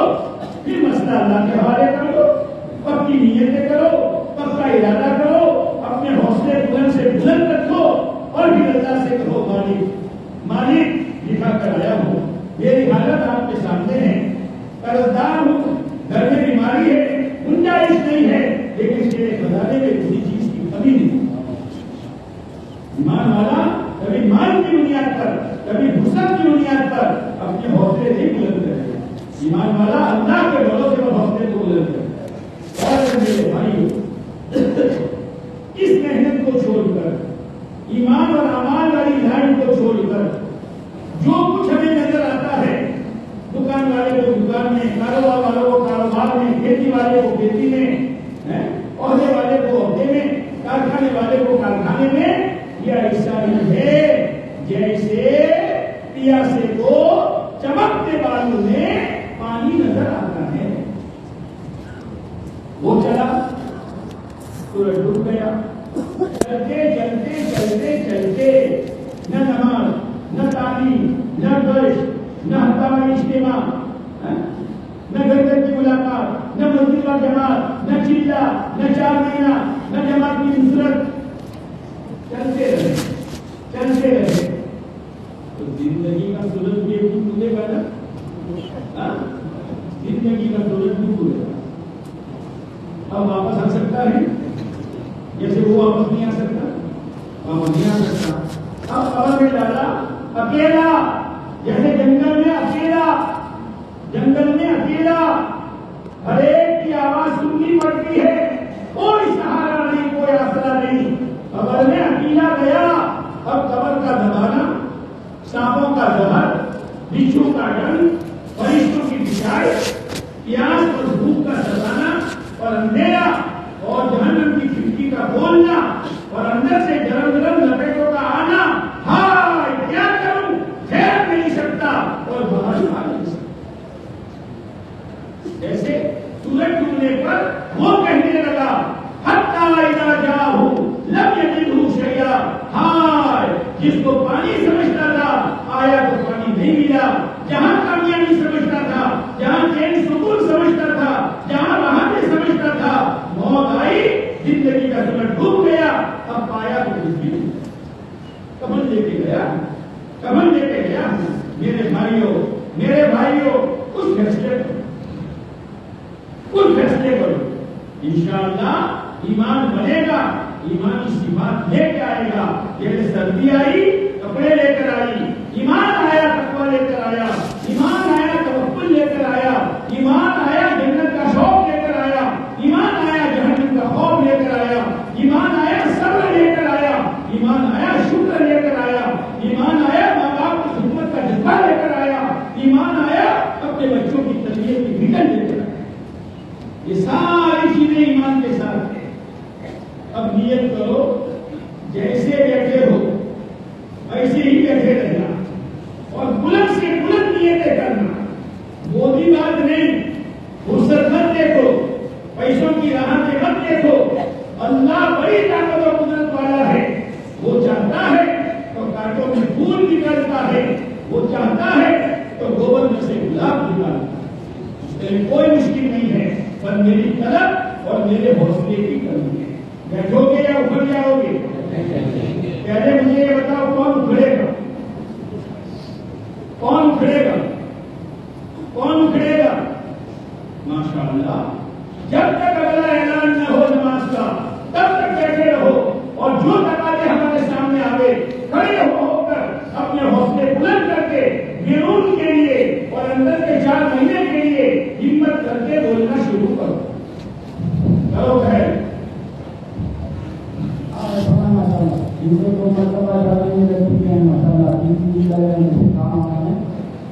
پھر مسئلہ اللہ کے حوالے کر دو. پکی نیتیں کرو، پکا ارادہ کرو، اپنے حوصلے بلند سے بلند رکھو اور پھر اللہ سے کہو مالک لکھا کر آیا ہوں، میری حالت آپ کے سامنے ہے، قرضدار ہوں، گھر میں بیماری ہے، گنجائش نہیں ہے، لیکن میرے خزانے میں کسی چیز کی کمی نہیں. ایمان والا کبھی مال کی بنیاد پر، کبھی حسن کی بنیاد پر اپنے حوصلے نہیں بلند کرے. ایمان والا اللہ کے بھروسے پر حوصلے کو بلند کرے. اور میرے بھائیوں، اس محنت کو چھوڑ کر، ایمان اور اعمال والی لائن کو چھوڑ کر، جو کچھ ہمیں نظر آتا ہے، دکان والے کو دکان میں، کاروبار والوں کو کاروبار میں، کھیتی والے کو کھیتی میں، عہدے والے کو عہدے میں، کارخانے والے کو کارخانے میں، یہ ایسا ہی ہے جیسے پیاسے کو چمکتے بالوں میں پانی نظر آتا ہے. وہ چلا سورج ڈوب گیا. چلتے نہ نماز، نہ تعلیم، نہ گشت، نہ ہفتہ اجتماع، نہ گھر گھر کی ملاقات، نہ مسجد و جماعت، نہ چلہ، نہ 4 مہینہ، نہ جماعت کی نصرت. چلتے زندگی کا سورج بھی ایک دن ڈوبے گا نا. زندگی کا سورج بھی ڈوبے گا. اب واپس آ سکتا ہے جیسے وہ واپس نہیں آ سکتا. واپس نہیں آ سکتا. اب قبر میں ڈالا اکیلا, جیسے جنگل میں اکیلا, جنگل میں اکیلا, ہر ایک کی آواز سننی پڑتی ہے, کوئی سہارا نہیں, کوئی آسرا نہیں. قبر میں اکیلا گیا. اب قبر کا زمانہ, سانپوں کا زہر, بچھو کا ڈنگ, فرشتوں کی بچھائی, پیاس اور بھوک کا زمانہ اور اندھیرا اور جہنم کی کھڑکی کا بولنا اور اندر سے گرم گرم لپیٹوں کا آنا. ہائے کیا کروں, ٹھہر نہیں سکتا اور باہر آ نہیں سکتا. جیسے سورج ڈوبنے پر وہ کہنے لگا حتی اذا جاءہ لم یجدہ شیئا. ہائے جس کو پانی سمجھتا تھا آیا تو پانی نہیں ملا, جہاں کامیابی سمجھتا تھا, جہاں چین سکون سمجھتا تھا, جہاں راحت سمجھتا تھا, موت آئی, زندگی کا سمجھ ڈوب گیا. اب پایا تو کچھ بھی نہیں. کمل لے کے گیا, کمل لے کے گیا. میرے بھائیوں, میرے بھائیوں, کچھ فیصلے کرو, کچھ فیصلے کرو. انشاءاللہ ایمان بنے گا, ایمان کی صفات لے کے آئے گا. جیسے سردی آئی کپڑے لے کر آئی, ایمان آیا تقویٰ لے کر آیا, ایمان آیا توکل لے کر آیا, ایمان آیا جنت کا شوق لے کر آیا, ایمان آیا جہنم کا خوف لے کر آیا, ایمان آیا صبر لے کر آیا, ایمان آیا شکر لے کر آیا, ایمان آیا ماں باپ کی خدمت کا جذبہ لے کر آیا, ایمان آیا اپنے بچوں کی تربیت کی فکر لے کر آیا. یہ ساری چیزیں ایمان کے ساتھ ہیں. اب نیت کرو جیسے بیٹھے ہو ایسے ہی بیٹھے رہنا اور بلند سے بلند نیتیں کرنا. وہ بھی بات نہیں, فرصت مت دیکھو, پیسوں کی راحتیں مت دیکھو. اللہ بڑی طاقت اور قدرت والا ہے. وہ چاہتا ہے تو کانٹوں میں پھول نکالتا ہے, وہ چاہتا ہے تو گوبر میں سے گلاب نکالتا ہے. اس کے لیے کوئی مشکل نہیں ہے, پر میری طلب اور میرے حوصلے کی کمی ہے. بیٹھو گے یا اکھڑ جاؤ گے؟ پہلے مجھے یہ بتاؤ کون اکھڑے گا, کون اکھڑے گا, کون اکھڑے گا؟ ماشاءاللہ جب تک اگلا اعلان نہ ہو نماز کا تب تک بیٹھے رہو, اور جو تقاضے ہمارے سامنے آوے کھڑے ہو کر اپنے حوصلے بلند کر کے بیرون کے لیے اور اندر کے 4 مہینے کے لیے ہمت کر کے بولنا شروع کرو. کرو خیر. ان کو مرتبہ جانے میں رکھتے ہیں ماشاءاللہ کی کام آئے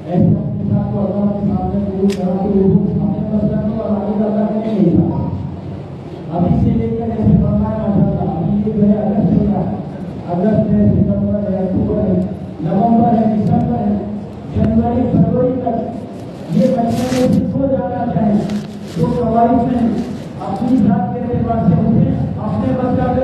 ایسے اپنے ساتھ کو اللہ کے سامنے قبول کرا کے اپنے مسئلہ کو آگے زیادہ کریں نہیں تھا. ابھی سے لے کر ایسے پڑھنا ہے ماشاءاللہ. ابھی یہ جو ہے اگست ہو رہا ہے, اگست ہے, ستمبر ہے, اکتوبر ہے, نومبر ہے, دسمبر ہے, جنوری, فروری تک یہ بچے میں صرف ہو جانا چاہیں. جو قواعد ہیں اپنی ذات کے اعتبار سے اٹھیں, اپنے بچہ